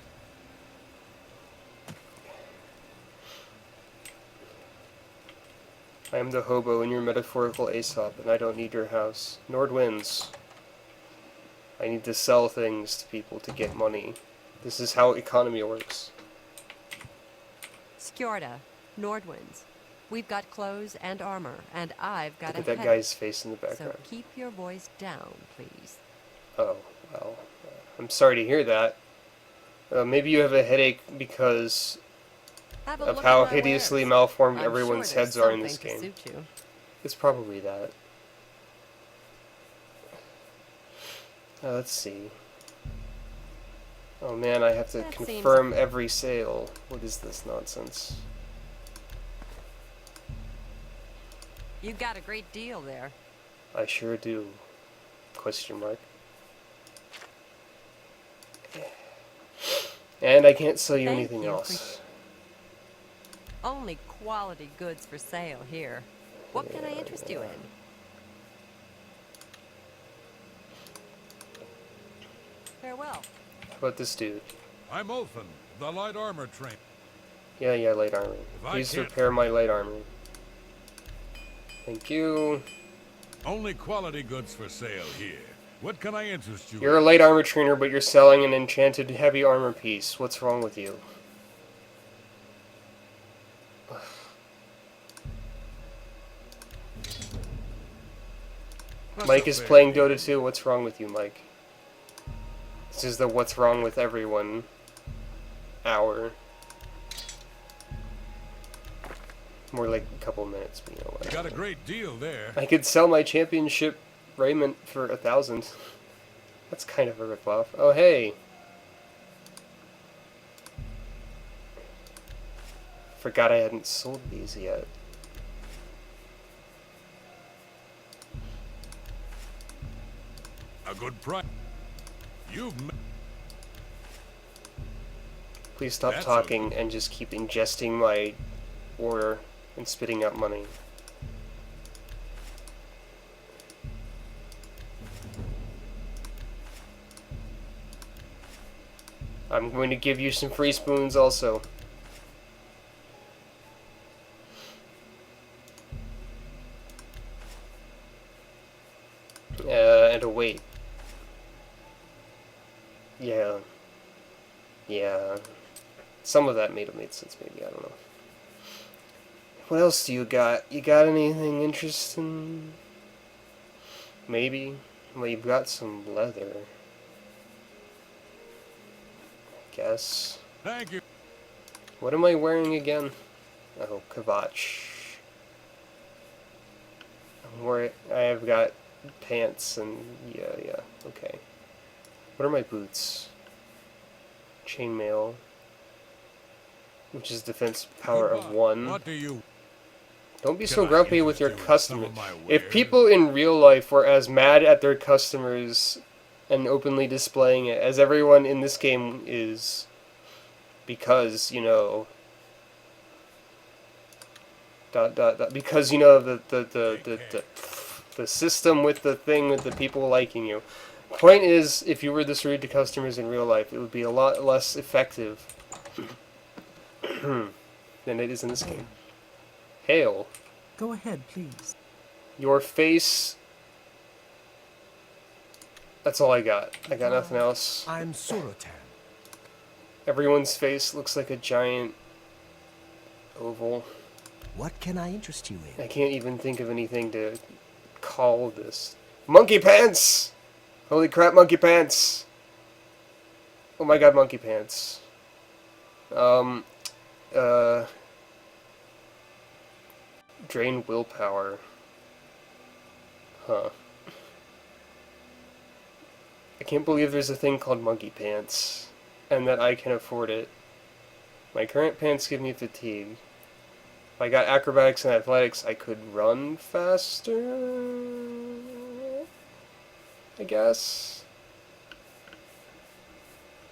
I am the hobo in your metaphorical Aesop, and I don't need your house. Nord wins. I need to sell things to people to get money. This is how economy works. Skjorda, Nordwinds. We've got clothes and armor, and I've got Look a at that headache. guy's face in the So background. keep your voice down, please. Oh, well. I'm sorry to hear that. Maybe you have a headache because Have a of look how at my hideously wares. malformed I'm everyone's sure there's heads are in this something to game. suit you. It's probably that. Let's see. Oh man, I have to That seems- confirm every sale. What is this nonsense? You got a great deal there. I sure do. Question mark. And I can't sell you Thank anything you for- else. Only quality goods for sale here. What can I interest you in? Farewell. How about this dude? I'm Ulfin, the light armor train. Yeah, light armor. If I Please can't- repair my light armor. Thank you. Only quality goods for sale here. What can I interest you You're a in? light armor trainer, but you're selling an enchanted heavy armor piece. What's wrong with you? What's Mike a is fair playing deal? Dota 2. What's wrong with you, Mike? This is the what's wrong with everyone hour. More like a couple minutes, but you know You what. got a great deal there. I could sell my championship raiment for 1,000. That's kind of a ripoff. Oh, hey. Forgot I hadn't sold these yet. A good price. You've ma- Please stop That's talking and just keep ingesting my ore and spitting out money. I'm going to give you some free spoons also. And a weight. Yeah. Yeah. Some of that made sense, maybe. I don't know. What else do you got? You got anything interesting? Maybe. Well, you've got some leather. I guess. Thank you. What am I wearing again? Oh, Kavach. I've got pants and yeah, okay. What are my boots? Chainmail, which is defense power of Goodbye. 1. What do you? Don't be Can so I grumpy with interest your you in some customers. of my If wares? people in real life were as mad at their customers and openly displaying it as everyone in this game is, because, you know, because, you know, the The system with the thing with the people liking you. Point is, if you were this rude to customers in real life, it would be a lot less effective than it is in this game. Hail. Go ahead, please. Your face... That's all I got. I got nothing else. I'm Surotan. Everyone's face looks like a giant oval. What can I interest you in? I can't even think of anything to call this. Monkey pants! Holy crap, monkey pants! Oh my god, monkey pants. Drain willpower. Huh. I can't believe there's a thing called monkey pants, and that I can afford it. My current pants give me fatigue. If I got acrobatics and athletics, I could run faster, I guess.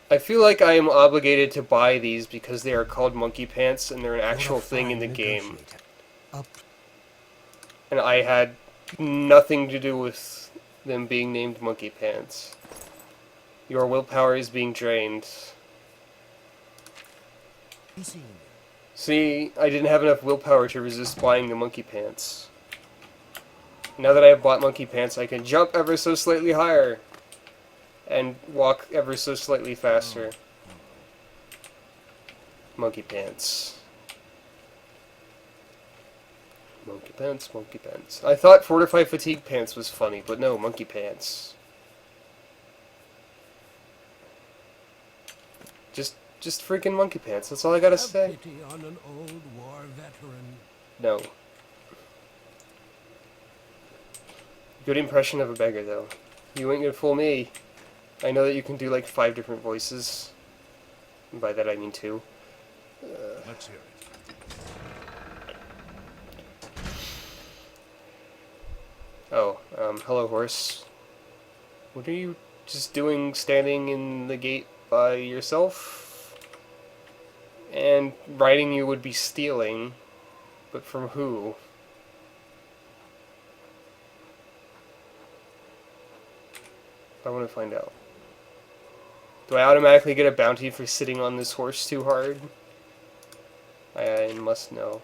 I feel like I am obligated to buy these because they are called monkey pants and they're an actual thing in the game. And I had nothing to do with them being named monkey pants. Your willpower is being drained. See, I didn't have enough willpower to resist buying the monkey pants. Now that I have bought monkey pants, I can jump ever so slightly higher. And walk ever so slightly faster. Monkey pants. Monkey pants, monkey pants. I thought Fortify Fatigue Pants was funny, but no, monkey pants. Just freaking monkey pants, that's all I gotta say. Pity on an old war veteran. No. Good impression of a beggar, though. You ain't gonna fool me. I know that you can do like 5 different voices. And by that I mean 2. Let's hear it. Oh, hello horse. What are you just doing standing in the gate by yourself? And riding you would be stealing. But from who? I want to find out. Do I automatically get a bounty for sitting on this horse too hard? I must know.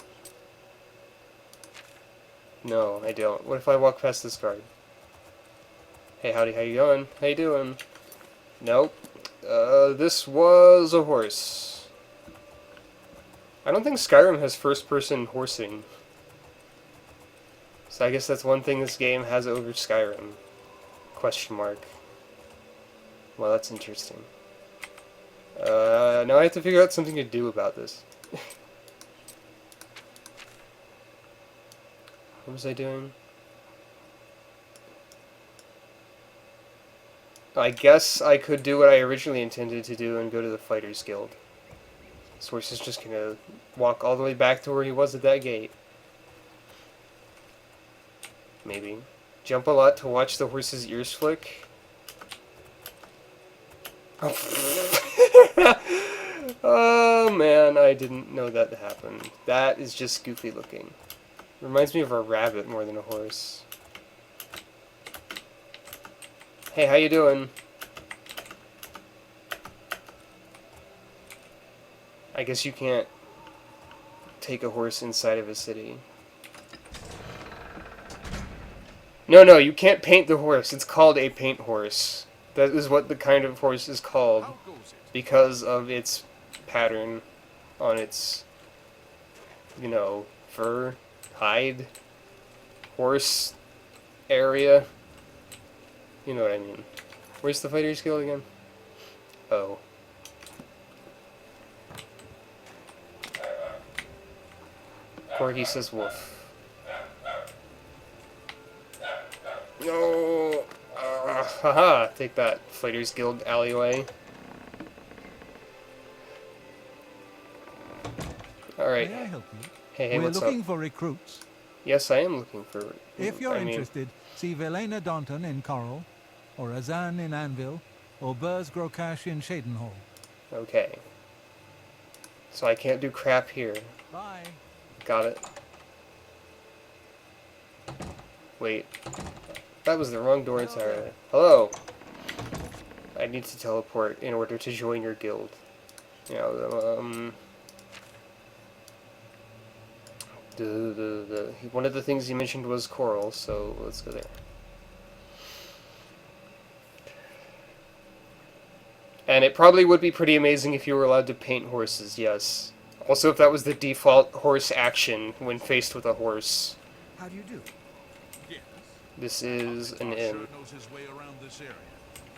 No, I don't. What if I walk past this guard? Hey, howdy, how you going? How you doing? Nope. This was a horse. I don't think Skyrim has first-person horsing. So I guess that's one thing this game has over Skyrim. Question mark. Well, that's interesting. Now I have to figure out something to do about this. What was I doing? I guess I could do what I originally intended to do and go to the Fighters Guild. This horse is just gonna walk all the way back to where he was at that gate. Maybe. Jump a lot to watch the horse's ears flick. Oh man, I didn't know that happened. That is just goofy looking. Reminds me of a rabbit more than a horse. Hey, how you doing? I guess you can't take a horse inside of a city. No, you can't paint the horse. It's called a paint horse. That is what the kind of horse is called because of its pattern on its, you know, fur, hide, horse area. You know what I mean. Where's the Fighters Guild again? Oh. Corgi says woof. No! Haha! Take that, Fighters Guild alleyway. Alright. May I help you? Hey, We're what's up? looking for recruits. Yes, I am looking for... If you're interested, see Velena Daunton in Coral, or Azan in Anvil, or Burz Grokash in Shadenhall. Okay. So I can't do crap here. Bye. Got it. Wait. That was the wrong door entirely. Hello! I need to teleport in order to join your guild. You know, one of the things he mentioned was coral, so let's go there. And it probably would be pretty amazing if you were allowed to paint horses, yes. Also, if that was the default horse action when faced with a horse. How do you do? Yes. This is an inn. Sure knows his way around this area.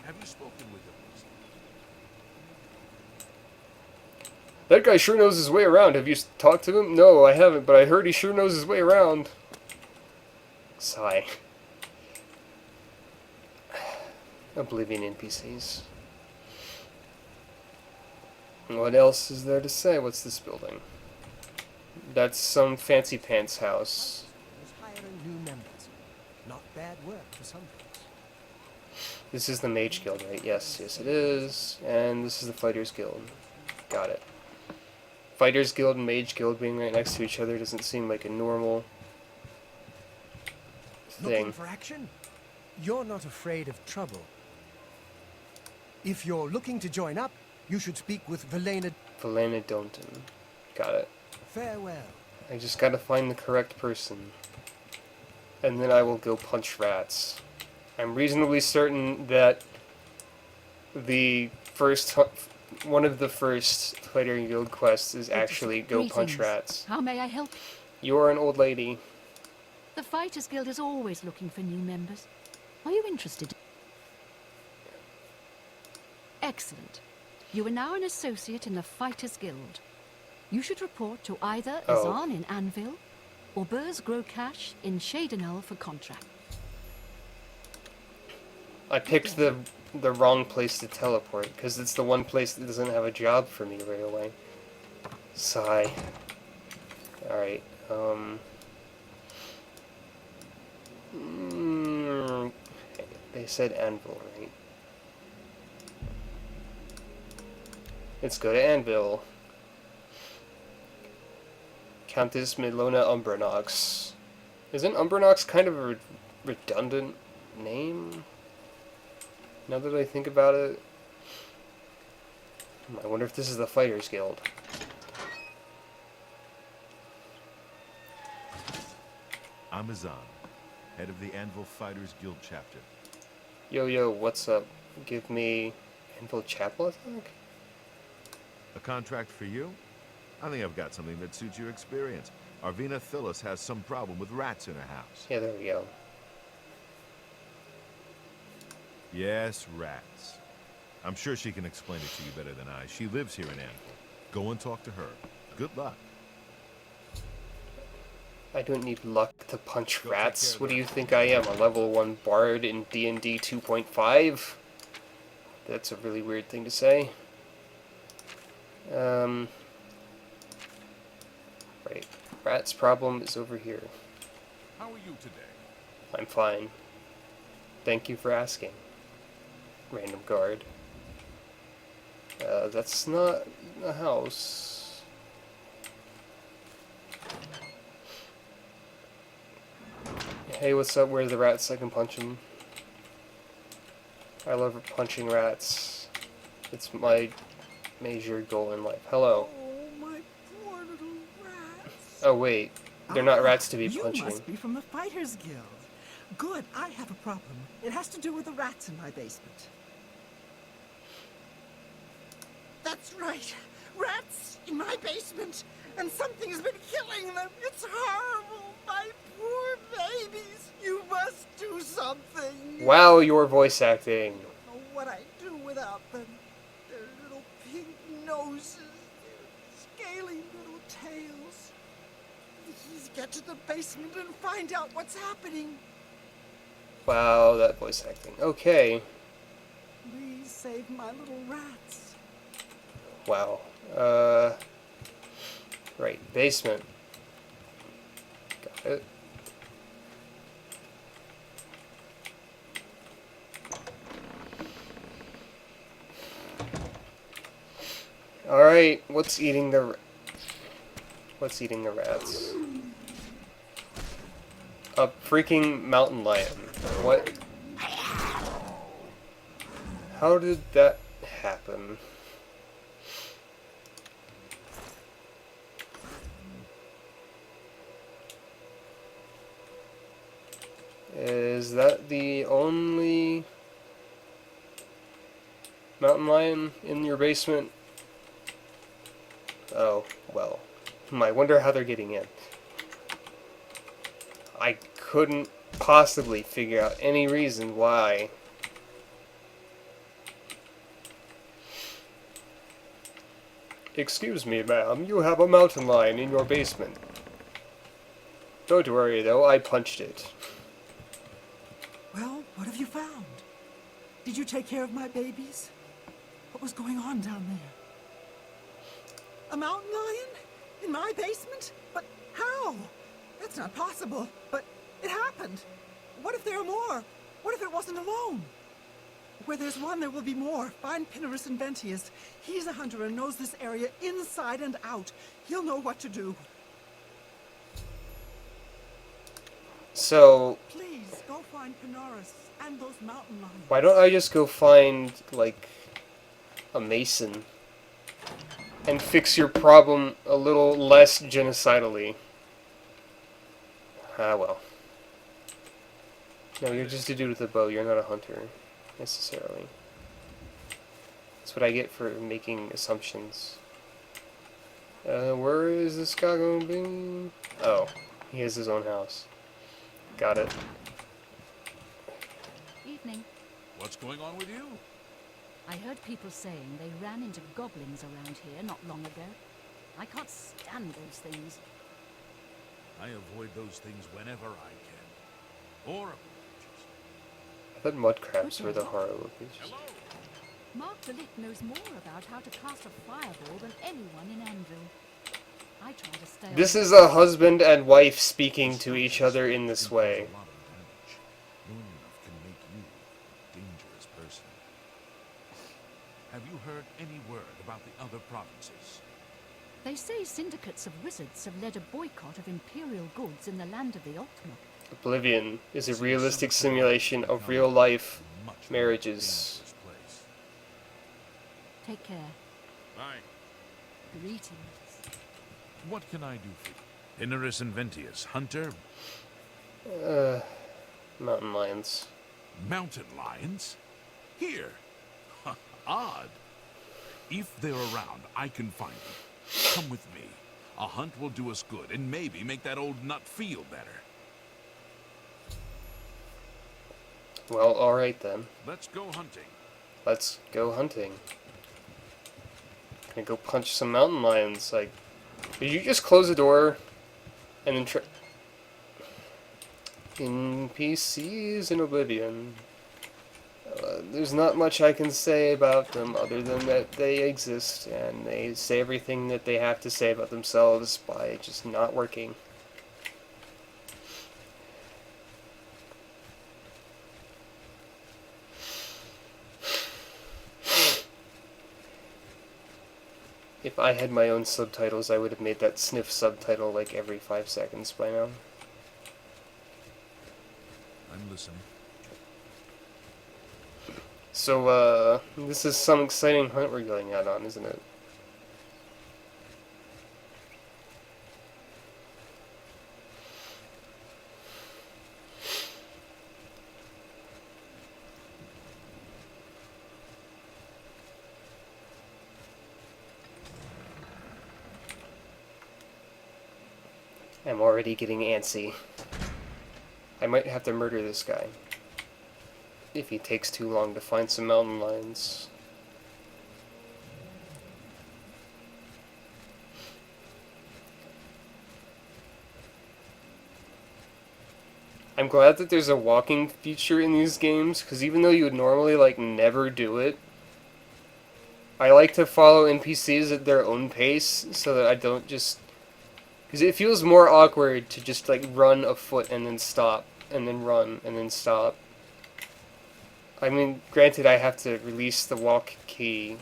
Have you spoken with him? That guy sure knows his way around. Have you talked to him? No, I haven't, but I heard he sure knows his way around. Sigh. Oblivion NPCs. What else is there to say? What's this building? That's some fancy pants house. Was hiring new members. Not bad work for some folks. This is the Mage Guild, right? Yes, yes it is. And this is the Fighters Guild. Got it. Fighters Guild and Mage Guild being right next to each other doesn't seem like a normal thing. Looking for action? You're not afraid of trouble. If you're looking to join up, you should speak with Velena. Velena Donton. Got it. Farewell. I just gotta find the correct person. And then I will go punch rats. I'm reasonably certain that the one of the first Fighter Guild quests is actually go punch rats. How may I help? You're an old lady. The Fighters Guild is always looking for new members. Are you interested? Excellent. You are now an associate in the Fighters Guild. You should report to either Azan in Anvil or Burrs Grocash in Shadenel for contract. I picked the wrong place to teleport, because it's the one place that doesn't have a job for me right away. Sigh. Alright, they said Anvil, right? Let's go to Anvil. Countess Milona Umbranox. Isn't Umbranox kind of a redundant name? Now that I think about it, I wonder if this is the Fighters Guild. I'm Azan, head of the Anvil Fighters Guild chapter. Yo, what's up? Give me Anvil Chapel, I think? A contract for you? I think I've got something that suits your experience. Arvina Phyllis has some problem with rats in her house. Yeah, there we go. Yes, rats. I'm sure she can explain it to you better than I. She lives here in Anvil. Go and talk to her. Good luck. I don't need luck to punch rats. What do you think I am, a level 1 bard in D&D 2.5? That's a really weird thing to say. Right. Rat's problem is over here. How are you today? I'm fine. Thank you for asking. Random guard. That's not a house. Hey, what's up? Where are the rats? I can punch them. I love punching rats. It's my major goal in life. Hello. Oh, my poor little rats. Oh, wait. They're not rats to be punching. You must be from the Fighters Guild. Good, I have a problem. It has to do with the rats in my basement. That's right. Rats in my basement. And something has been killing them. It's horrible. My poor babies. You must do something. Wow, your voice acting. I don't know what I'd do without them. Their little pink noses. Their scaly little tails. Please get to the basement and find out what's happening. Wow, that voice acting. Okay. Please save my little rats. Wow. Right, basement. Got it. Alright, what's eating the rats? A freaking mountain lion. What? How did that happen? Is that the only mountain lion in your basement? Oh, well. I wonder how they're getting in. I couldn't possibly figure out any reason why. Excuse me, ma'am, you have a mountain lion in your basement. Don't worry, though, I punched it. Well, what have you found? Did you take care of my babies? What was going on down there? A mountain lion? In my basement? But how? That's not possible. But it happened. What if there are more? What if it wasn't alone? Where there's one, there will be more. Find Pinarus Inventius. He's a hunter and knows this area inside and out. He'll know what to do. So, Please, go find Pinarus and those mountain lions. why don't I just go find, like, a mason and fix your problem a little less genocidally? Ah, well. No, you're just a dude with a bow. You're not a hunter, necessarily. That's what I get for making assumptions. Where is this guy going to be? Oh, he has his own house. Got it. Evening. What's going on with you? I heard people saying they ran into goblins around here not long ago. I can't stand those things. I avoid those things whenever I can. Or I thought mud crabs were the horrible creatures. hello. Mark the Lit knows more about how to cast a fireball than anyone in Anvil. I try to stay This away. is a husband and wife speaking to each other in this way. A lot of damage. Knowing enough can make you a dangerous person. Have you heard any word about the other provinces? They say syndicates of wizards have led a boycott of imperial goods in the land of the Ultima. Oblivion is a realistic simulation of real-life Much more marriages. dangerous place. Take care. Bye. Greetings. What can I do for you? Pinarus Inventius, hunter, Mountain lions. mountain lions? Here. Odd. If they're around, I can find them. Come with me. A hunt will do us good and maybe make that old nut feel better. Well, alright then. Let's go hunting. Let's go hunting. Gonna go punch some mountain lions. Like, did you just close the door and then NPCs in Oblivion. There's not much I can say about them other than that they exist and they say everything that they have to say about themselves by just not working. If I had my own subtitles, I would have made that sniff subtitle like every 5 seconds by now. I'm listening. So, this is some exciting hunt we're going out on, isn't it? I'm already getting antsy. I might have to murder this guy if he takes too long to find some mountain lions. I'm glad that there's a walking feature in these games, because even though you would normally, like, never do it, I like to follow NPCs at their own pace, so that I don't just... Because it feels more awkward to just, like, run a foot and then stop, and then run, and then stop. I mean, granted, I have to release the walk key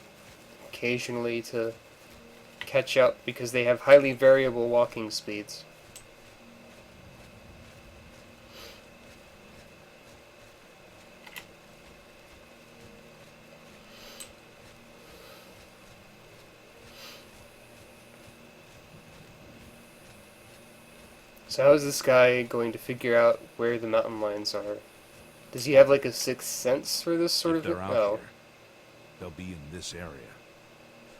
occasionally to catch up, because they have highly variable walking speeds. So how is this guy going to figure out where the mountain lions are? Does he have like a sixth sense for this sort If of... they're out Oh. here, they'll be in this area.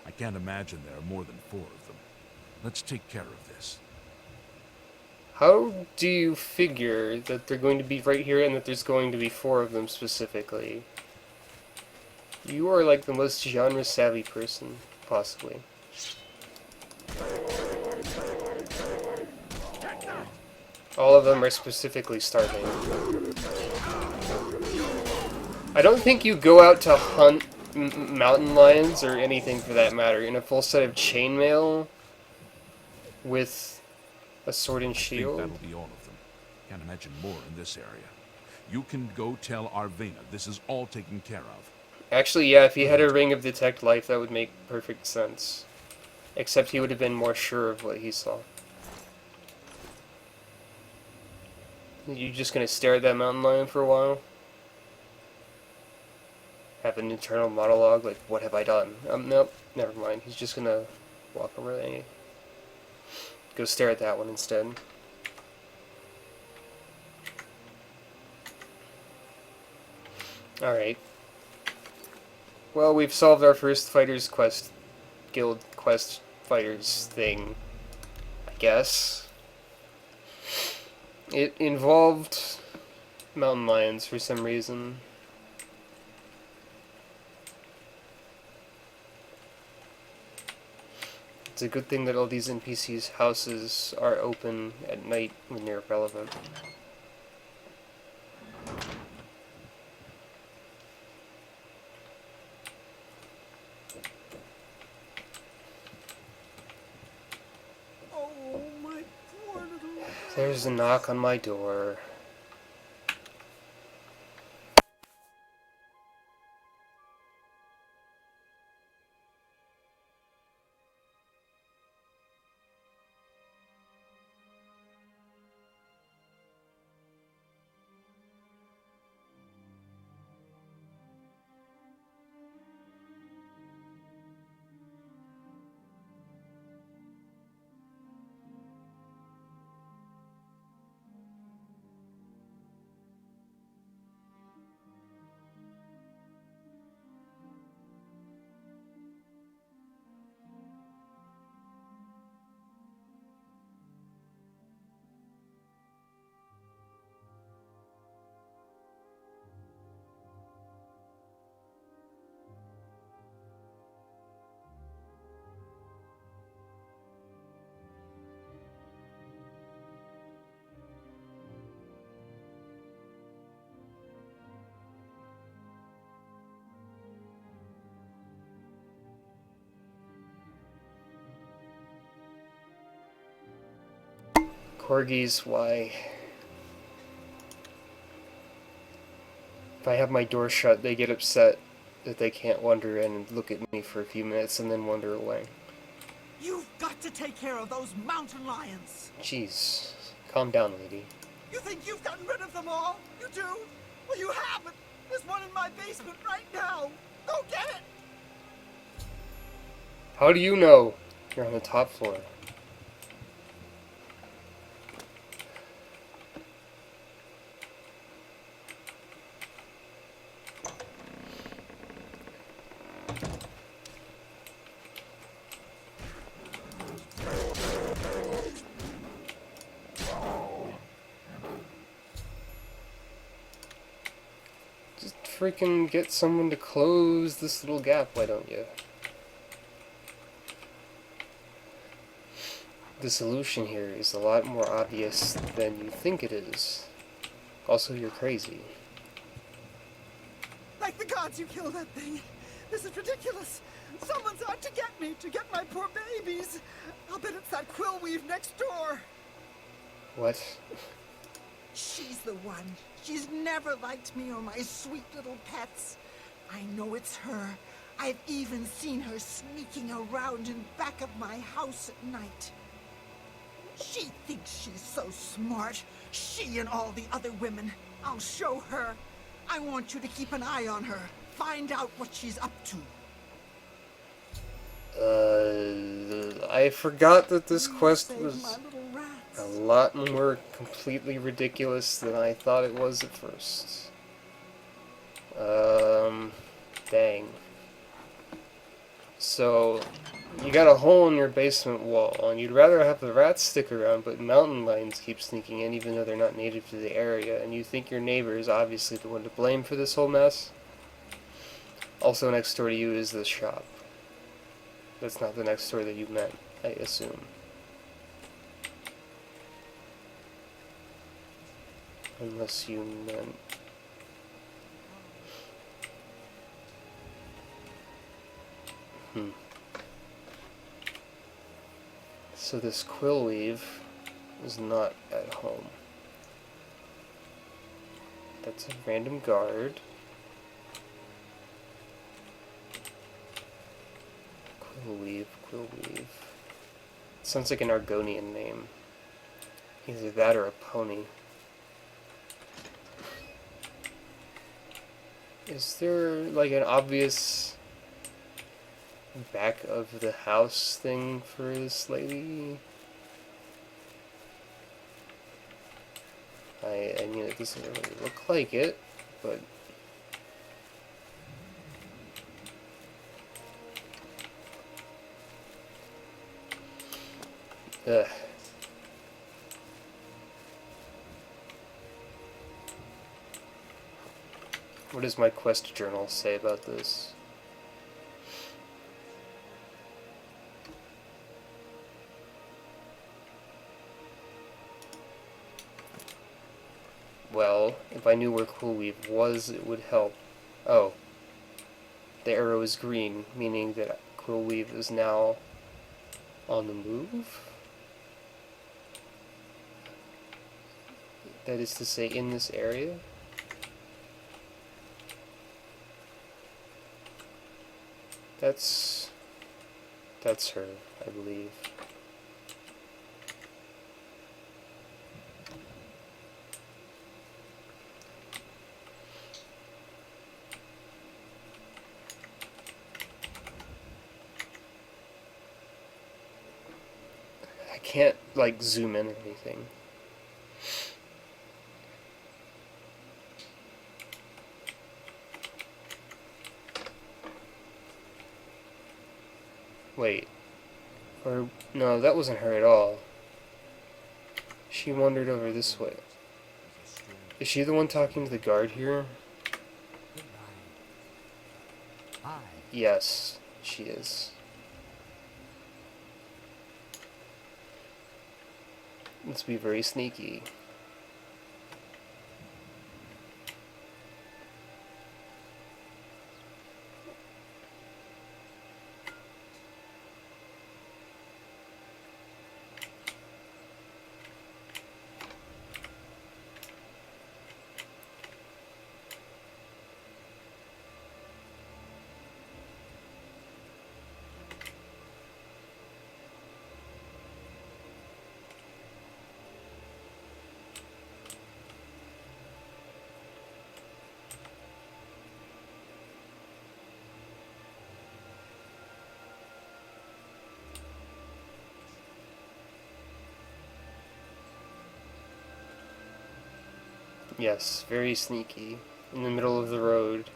I can't imagine there are more than 4 of them. Let's take care of this. How do you figure that they're going to be right here and that there's going to be 4 of them specifically? You are like the most genre-savvy person, possibly. All of them are specifically starving. I don't think you go out to hunt mountain lions, or anything for that matter, in a full set of chainmail with a sword and I think shield. that'll be all of them. Can't imagine more in this area. You can go tell Arvena this is all taken care of. Actually, yeah, if he had a ring of detect life, that would make perfect sense. Except he would have been more sure of what he saw. You just gonna stare at that mountain lion for a while? Have an internal monologue like, what have I done? Nope, never mind. He's just gonna walk away. Go stare at that one instead. Alright. Well, we've solved our first fighters quest, guild quest fighters thing, I guess. It involved mountain lions for some reason. It's a good thing that all these NPCs' houses are open at night when they're relevant. Oh, my poor little... There's a knock on my door. Corgis, why? If I have my door shut, they get upset that they can't wander in and look at me for a few minutes and then wander away. You've got to take care of those mountain lions. Jeez. Calm down, lady. You think you've gotten rid of them all? You do? Well, you haven't. There's one in my basement right now. Go get it. How do you know? You're on the top floor. Just freaking get someone to close this little gap, why don't you? The solution here is a lot more obvious than you think it is. Also, you're crazy. Like the gods, you killed that thing. This is ridiculous. Someone's out to get me, to get my poor babies. I'll bet it's that Quill-Weave next door. What? She's the one. She's never liked me or my sweet little pets. I know it's her. I've even seen her sneaking around in back of my house at night. She thinks she's so smart. She and all the other women. I'll show her. I want you to keep an eye on her. Find out what she's up to. I forgot that this You quest saved was... my little rat. A lot more completely ridiculous than I thought it was at first. Dang. So, you got a hole in your basement wall, and you'd rather have the rats stick around, but mountain lions keep sneaking in even though they're not native to the area, and you think your neighbor is obviously the one to blame for this whole mess? Also next door to you is the shop. That's not the next door that you meant, I assume. Unless you meant... So this Quill-Weave is not at home. That's a random guard. Quill-Weave, Quill-Weave. Sounds like an Argonian name. Either that or a pony. Is there like an obvious back of the house thing for this lady? I mean, it doesn't really look like it, but... Ugh. What does my quest journal say about this? Well, if I knew where Quill-Weave was, it would help. Oh. The arrow is green, meaning that Quill-Weave is now on the move? That is to say, in this area? That's her, I believe. I can't, like, zoom in or anything. Wait. Or, no, that wasn't her at all. She wandered over this way. Is she the one talking to the guard here? Yes, she is. Let's be very sneaky. Yes, very sneaky. In the middle of the road.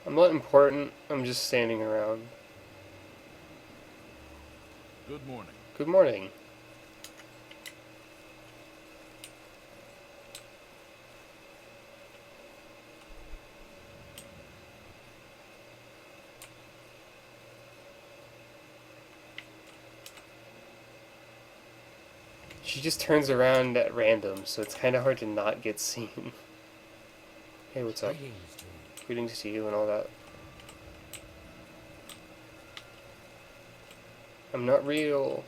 I'm not important, I'm just standing around. Good morning. Good morning. She just turns around at random, so it's kind of hard to not get seen. Hey, what's up? Greetings to you and all that. I'm not real.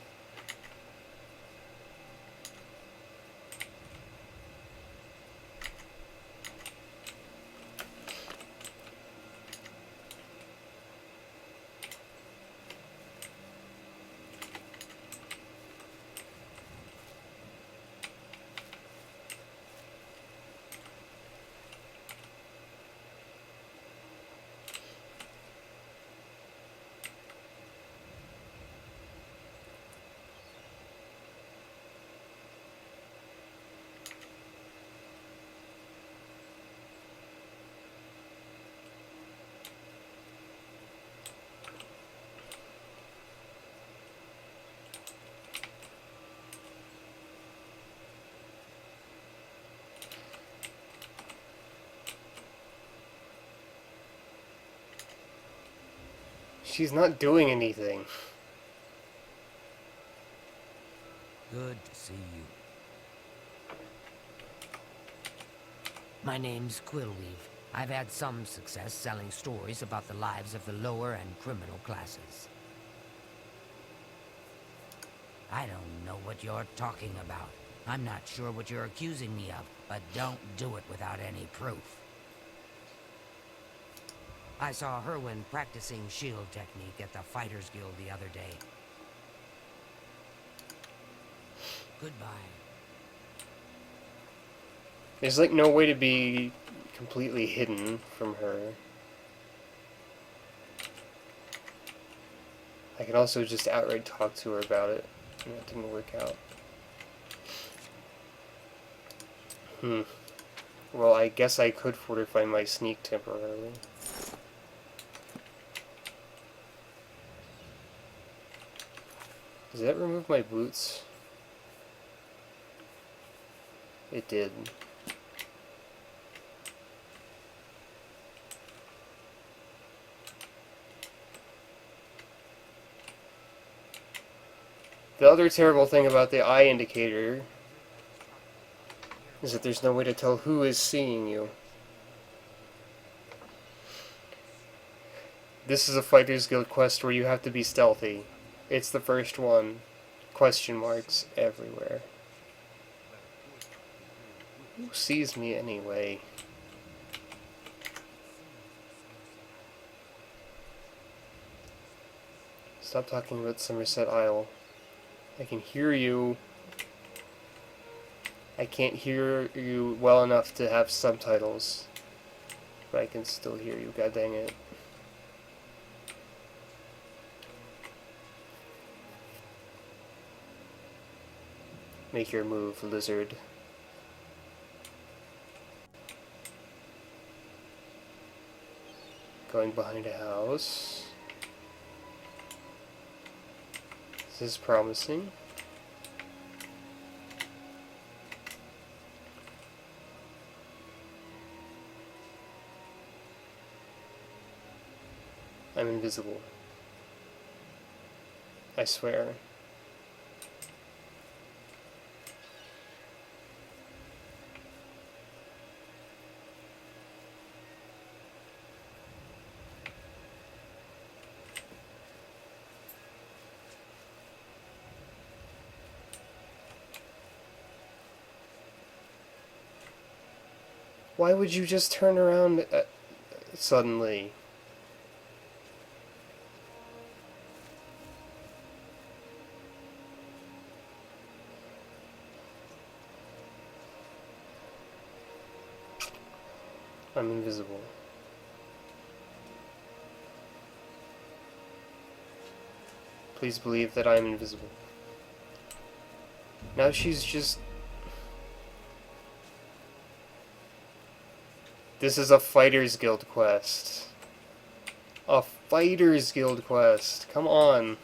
She's not doing anything. Good to see you. My name's Quill-Weave. I've had some success selling stories about the lives of the lower and criminal classes. I don't know what you're talking about. I'm not sure what you're accusing me of, but don't do it without any proof. I saw Herwin practicing shield technique at the Fighters Guild the other day. Goodbye. There's like no way to be completely hidden from her. I can also just outright talk to her about it. And that didn't work out. Well, I guess I could fortify my sneak temporarily. Does that remove my boots? It did. The other terrible thing about the eye indicator is that there's no way to tell who is seeing you. This is a Fighters Guild quest where you have to be stealthy. It's the first one. Question marks everywhere. Who sees me anyway? Stop talking about Somerset Isle. I can hear you. I can't hear you well enough to have subtitles. But I can still hear you, god dang it. Make your move, lizard. Going behind a house. This is promising. I'm invisible. I swear. Why would you just turn around suddenly? I'm invisible. Please believe that I'm invisible. Now she's just... This is a Fighters Guild quest. A Fighters Guild quest. Come on.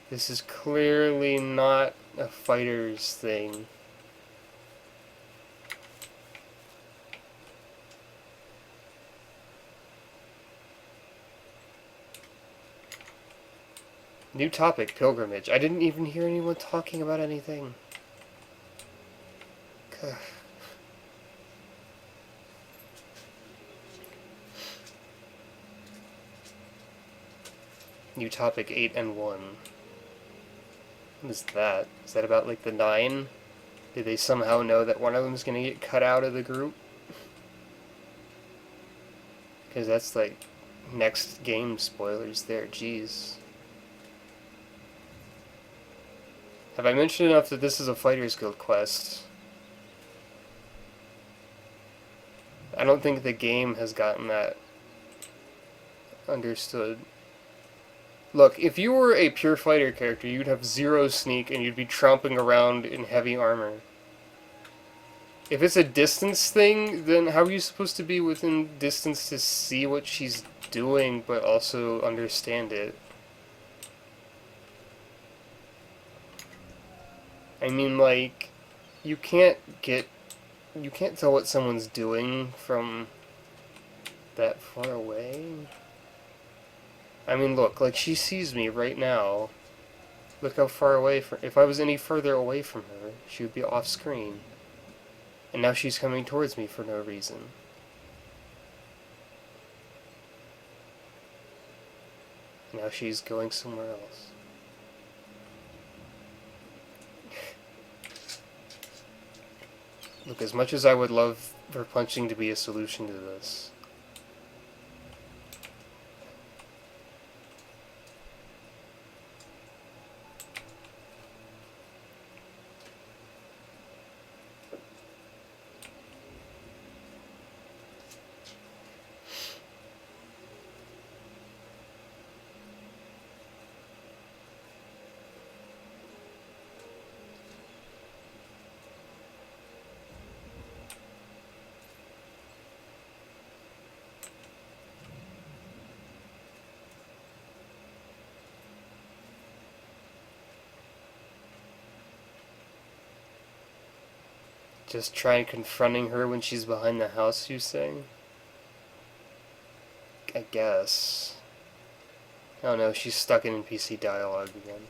This is clearly not a fighters thing. New topic, pilgrimage. I didn't even hear anyone talking about anything. Ugh. New topic 8 and 1. What is that? Is that about like the 9? Did they somehow know that one of them is going to get cut out of the group? Because that's like next game spoilers there, jeez. Have I mentioned enough that this is a Fighters Guild quest? I don't think the game has gotten that understood. Look, if you were a pure fighter character, you'd have 0 sneak and you'd be tromping around in heavy armor. If it's a distance thing, then how are you supposed to be within distance to see what she's doing, but also understand it? I mean, like, you can't tell what someone's doing from that far away? I mean, look, like, she sees me right now. Look how far away from... If I was any further away from her, she would be off screen. And now she's coming towards me for no reason. Now she's going somewhere else. Look, as much as I would love for punching to be a solution to this, just try confronting her when she's behind the house, you say? I guess. Oh no, she's stuck in NPC dialogue again.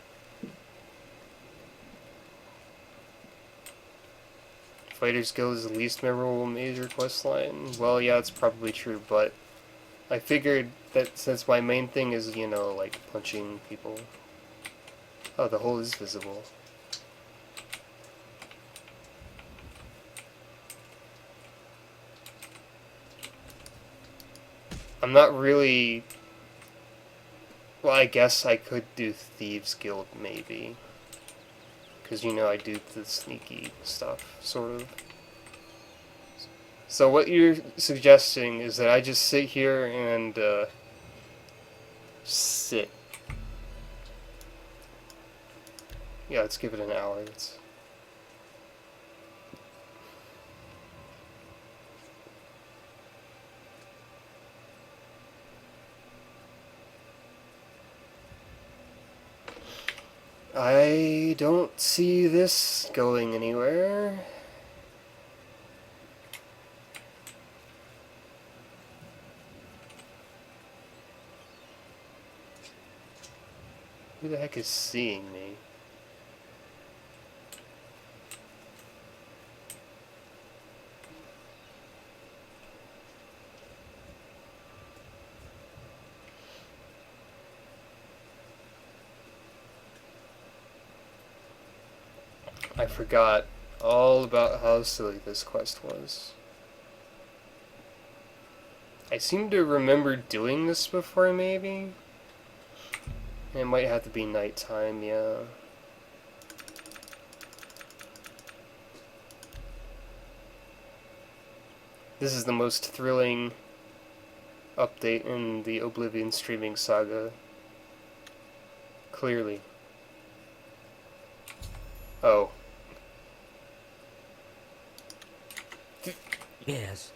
Fighter's Guild is the least memorable major questline. Well, yeah, it's probably true, but I figured that since my main thing is, you know, like, punching people... Oh, the hole is visible. I'm not really... Well, I guess I could do Thieves Guild, maybe. Because, you know, I do the sneaky stuff, sort of. So what you're suggesting is that I just sit here and, sit. Yeah, let's give it an hour. I don't see this going anywhere. Who the heck is seeing me? I forgot all about how silly this quest was. I seem to remember doing this before, maybe? It might have to be nighttime, yeah. This is the most thrilling update in the Oblivion streaming saga. Clearly. Oh. Yes.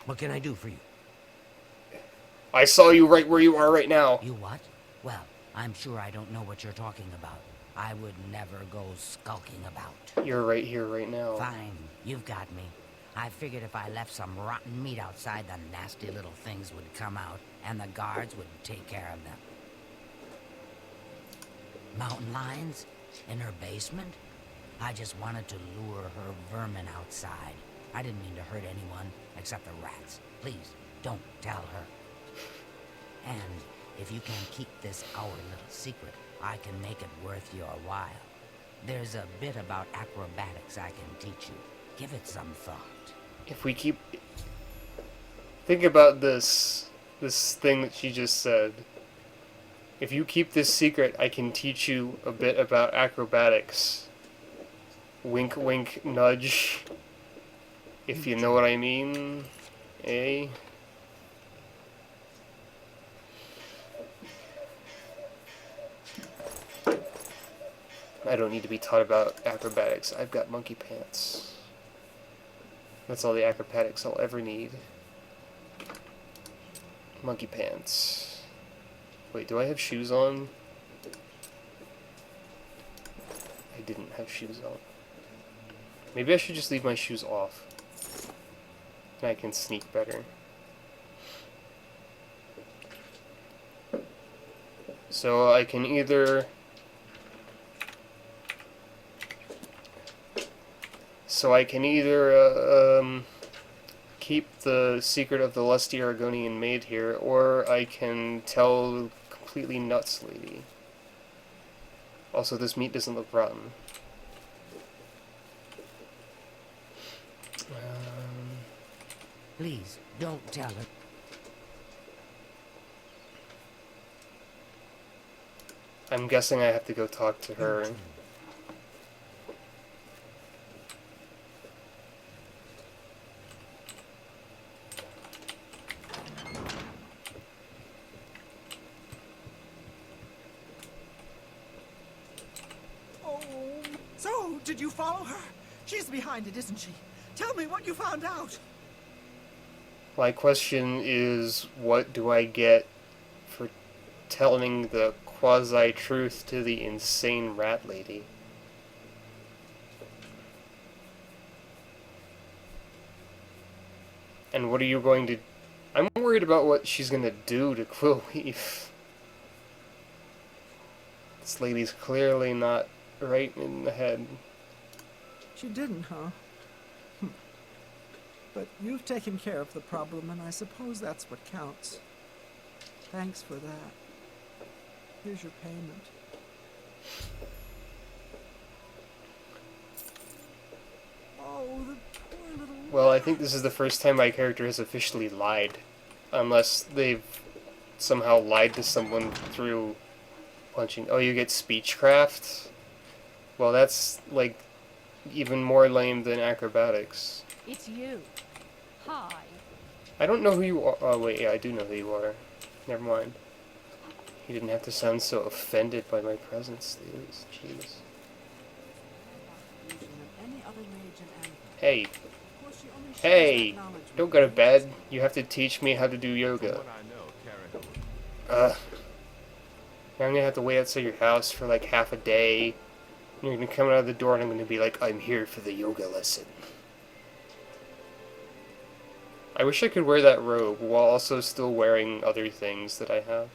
What can I do for you? I saw you right where you are right now. You what? Well, I'm sure I don't know what you're talking about. I would never go skulking about. You're right here right now. Fine. You've got me. I figured if I left some rotten meat outside, the nasty little things would come out, and the guards would take care of them. Mountain lions? In her basement? I just wanted to lure her vermin outside. I didn't mean to hurt anyone, except the rats. Please, don't tell her. And if you can keep this our little secret, I can make it worth your while. There's a bit about acrobatics I can teach you. Give it some thought. If we keep... Think about this thing that she just said. If you keep this secret, I can teach you a bit about acrobatics. Wink, wink, nudge. If you know what I mean. Eh? I don't need to be taught about acrobatics. I've got monkey pants. That's all the acrobatics I'll ever need. Monkey pants. Wait, do I have shoes on? I didn't have shoes on. Maybe I should just leave my shoes off. And I can sneak better. So I can either... keep the secret of the lusty Argonian maid here, or I can tell completely nuts lady. Also, this meat doesn't look rotten. Please, don't tell her. I'm guessing I have to go talk to her. Oh, so did you follow her? She's behind it, isn't she? Tell me what you found out. My question is, what do I get for telling the quasi-truth to the insane rat lady? And what are you going to... I'm worried about what she's going to do to Quill-Weave. This lady's clearly not right in the head. She didn't, huh? But you've taken care of the problem, and I suppose that's what counts. Thanks for that. Here's your payment. Oh, the poor little... Well, I think this is the first time my character has officially lied. Unless they've somehow lied to someone through punching... Oh, you get speechcraft? Well, that's, like, even more lame than acrobatics. It's you. Hi. I don't know who you are. Oh, wait, yeah, I do know who you are. Never mind. He didn't have to sound so offended by my presence. Jeez. Hey. Hey! Don't go to bed. You have to teach me how to do yoga. Now I'm gonna have to wait outside your house for like half a day. And you're gonna come out of the door and I'm gonna be like, I'm here for the yoga lesson. I wish I could wear that robe while also still wearing other things that I have.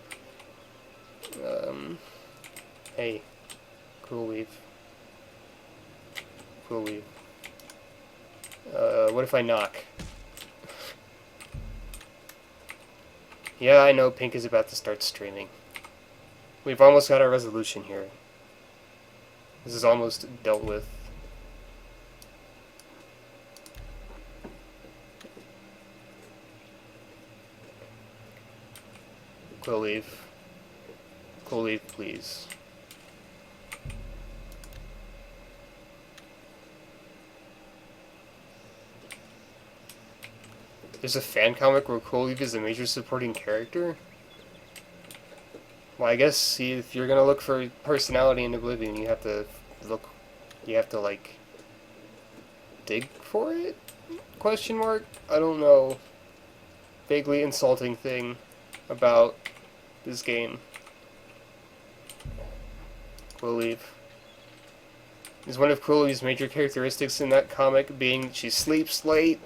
Hey. Quill-Weave. Quill-Weave. What if I knock? Yeah, I know Pink is about to start streaming. We've almost got our resolution here. This is almost dealt with. Quill-Weave. Quill-Weave, please. There's a fan comic where Quill-Weave is a major supporting character? Well, I guess, see, if you're gonna look for personality in Oblivion, you have to look... You have to, like... dig for it? Question mark? I don't know. Vaguely insulting thing about this game. Quill-Weave. Is one of Quill-Weave's major characteristics in that comic being that she sleeps late?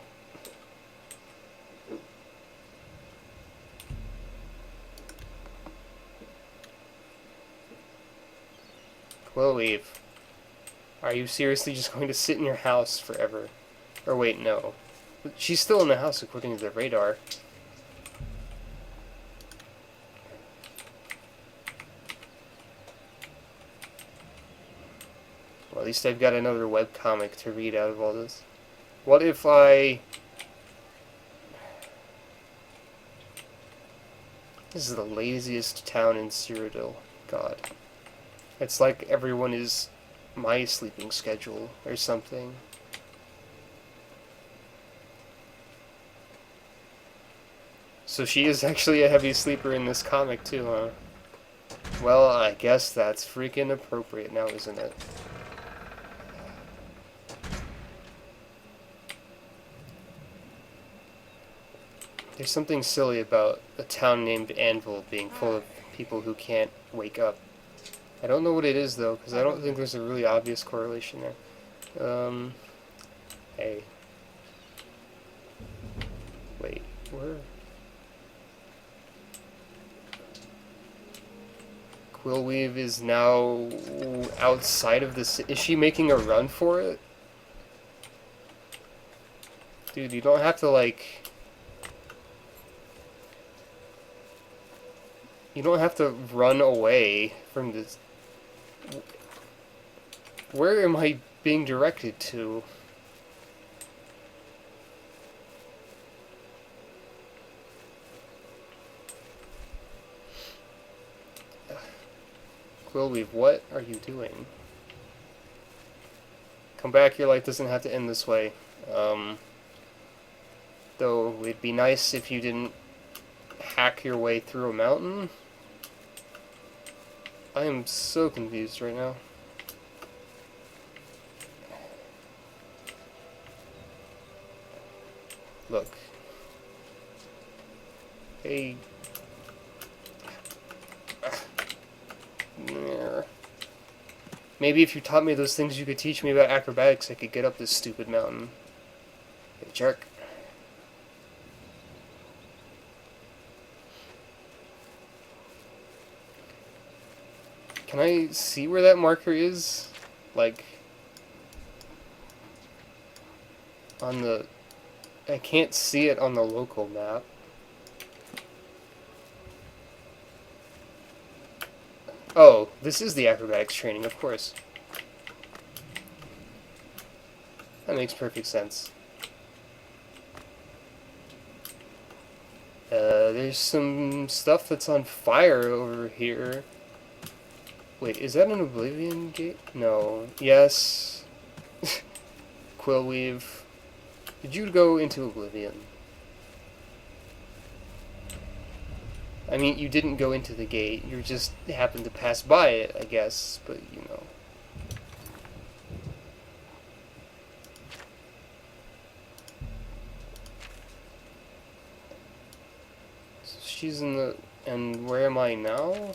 Quill-Weave. Are you seriously just going to sit in your house forever? Or wait, no. She's still in the house according to the radar. Well, at least I've got another webcomic to read out of all this. What if I... This is the laziest town in Cyrodiil. God. It's like everyone is my sleeping schedule or something. So she is actually a heavy sleeper in this comic too, huh? Well, I guess that's freaking appropriate now, isn't it? There's something silly about a town named Anvil being full of people who can't wake up. I don't know what it is, though, because I don't think there's a really obvious correlation there. Hey. Wait, where? Quill-Weave is now outside of this. Is she making a run for it? Dude, you don't have to, like... You don't have to run away from this... Where am I being directed to? Quill-Weave, what are you doing? Come back, your life doesn't have to end this way. Though it'd be nice if you didn't hack your way through a mountain. I am so confused right now. Look. Hey. Maybe if you taught me those things you could teach me about acrobatics, I could get up this stupid mountain. Hey, jerk. Can I see where that marker is? Like... on the... I can't see it on the local map. Oh, this is the acrobatics training, of course. That makes perfect sense. There's some stuff that's on fire over here. Wait, is that an Oblivion gate? No. Yes. Quill-Weave. Did you go into Oblivion? I mean, you didn't go into the gate. You just happened to pass by it, I guess. But, you know. So she's in the... And where am I now?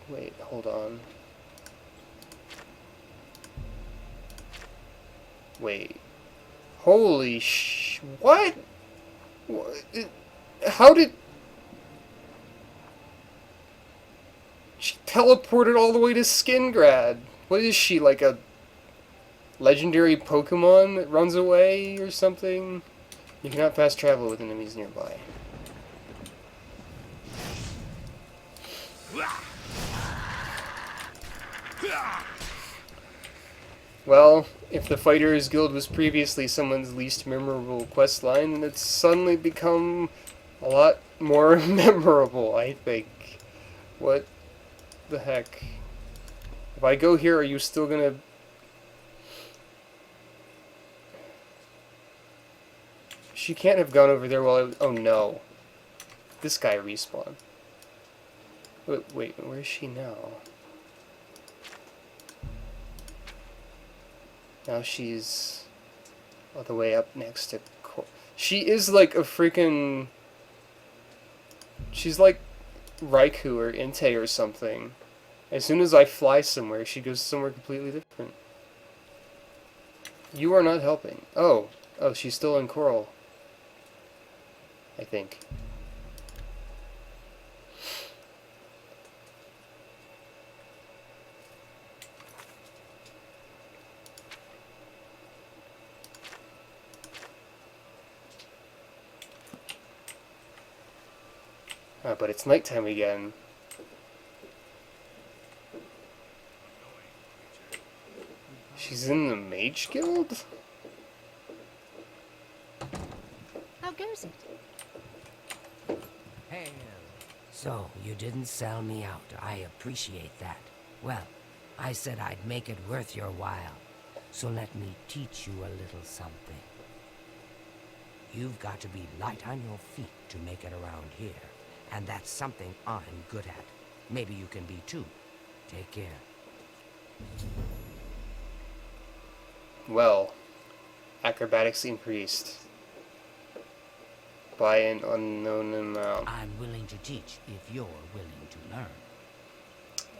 Wait, hold on. Wait. Holy what? How did... She teleported all the way to Skingrad. What is she, like a legendary Pokemon that runs away or something? You cannot fast travel with enemies nearby. Well, if the Fighters Guild was previously someone's least memorable quest line, then it's suddenly become a lot more memorable, I think. What the heck? If I go here, are you still gonna... She can't have gone over there while I... Oh no. This guy respawned. Wait, where is she now? Now she's all the way up next to... She is like a freaking... She's like Raikou or Entei or something. As soon as I fly somewhere, she goes somewhere completely different. You are not helping. Oh, she's still in Coral. I think. But it's nighttime again. She's in the Mage Guild? How goes it? Hail. So, you didn't sell me out. I appreciate that. Well, I said I'd make it worth your while. So let me teach you a little something. You've got to be light on your feet to make it around here. And that's something I'm good at. Maybe you can be too. Take care. Well, acrobatics increased by an unknown amount. I'm willing to teach if you're willing to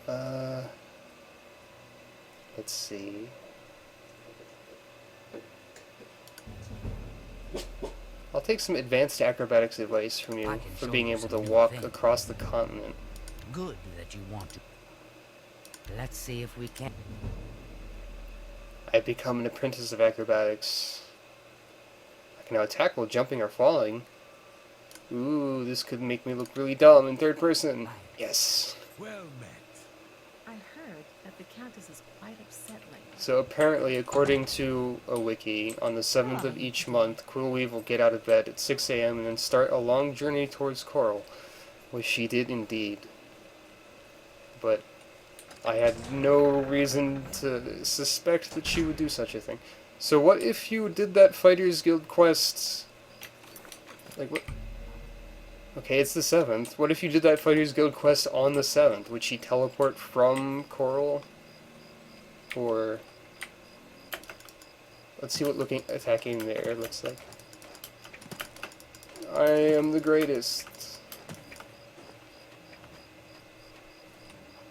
learn. Let's see. I'll take some advanced acrobatics advice from I you can for show being you able to some new walk things. across the continent. Good that you want to. Let's see if we can. I've become an apprentice of acrobatics. I can now attack while jumping or falling. Ooh, this could make me look really dumb in third person. Yes. Well met. I heard that the Countess is quite upset lately. So apparently, according to a wiki, on the 7th of each month, Quill-Weave will get out of bed at 6 a.m. and then start a long journey towards Coral. Which she did indeed. But I had no reason to suspect that she would do such a thing. So what if you did that Fighters Guild quest... Like, what? Okay, it's the 7th. What if you did that Fighters Guild quest on the 7th? Would she teleport from Coral? Or... Let's see what attacking the air looks like. I am the greatest.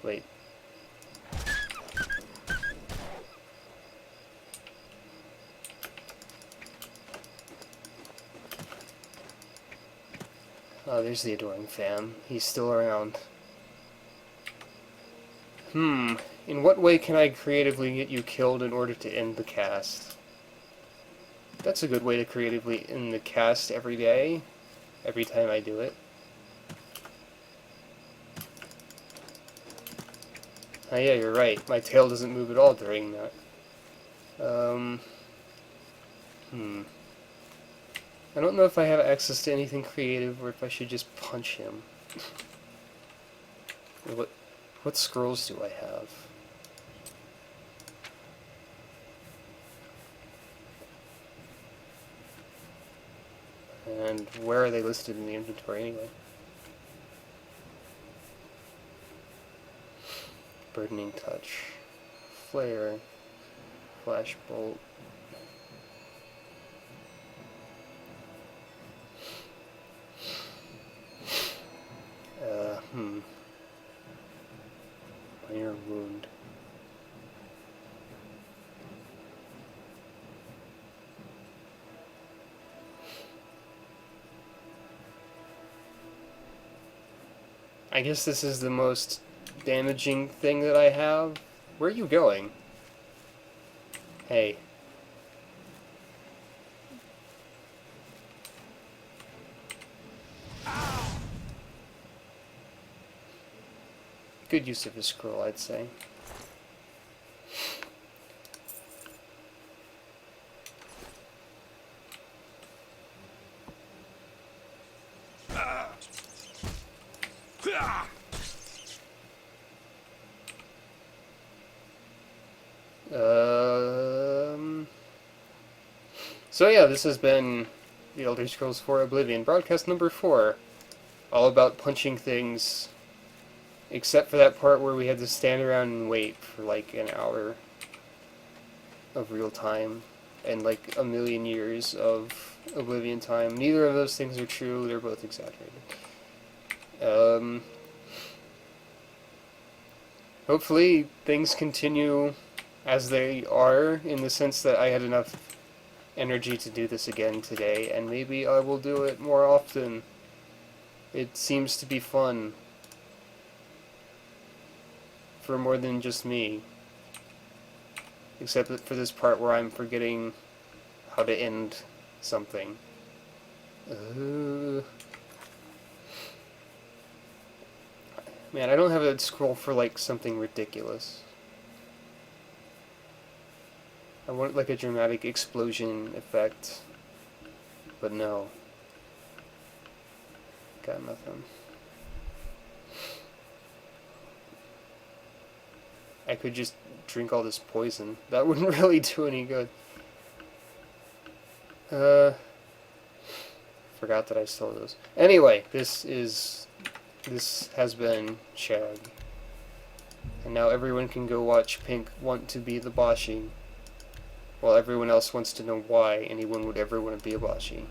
Wait. Oh, there's the adoring fam. He's still around. In what way can I creatively get you killed in order to end the cast? That's a good way to creatively end the cast every day. Every time I do it. Oh yeah, you're right. My tail doesn't move at all during that. I don't know if I have access to anything creative or if I should just punch him. What scrolls do I have? And where are they listed in the inventory anyway? Burdening Touch, Flare, Flash Bolt. Minor Wound. I guess this is the most damaging thing that I have. Where are you going? Hey. Good use of a scroll, I'd say. So yeah, this has been the Elder Scrolls 4 Oblivion, broadcast number 4. All about punching things, except for that part where we had to stand around and wait for like an hour of real time, and like a million years of Oblivion time. Neither of those things are true, they're both exaggerated. Hopefully things continue as they are, in the sense that I had enough energy to do this again today, and maybe I will do it more often. It seems to be fun. For more than just me. Except for this part where I'm forgetting how to end something. Man, I don't have a scroll for like something ridiculous. I want like a dramatic explosion effect, but no. Got nothing. I could just drink all this poison. That wouldn't really do any good. Forgot that I stole those. Anyway, this has been Shag. And now everyone can go watch Pink want to be the Bashi, while everyone else wants to know why anyone would ever want to be a Bashi.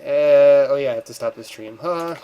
Oh yeah, I have to stop this stream. Huh?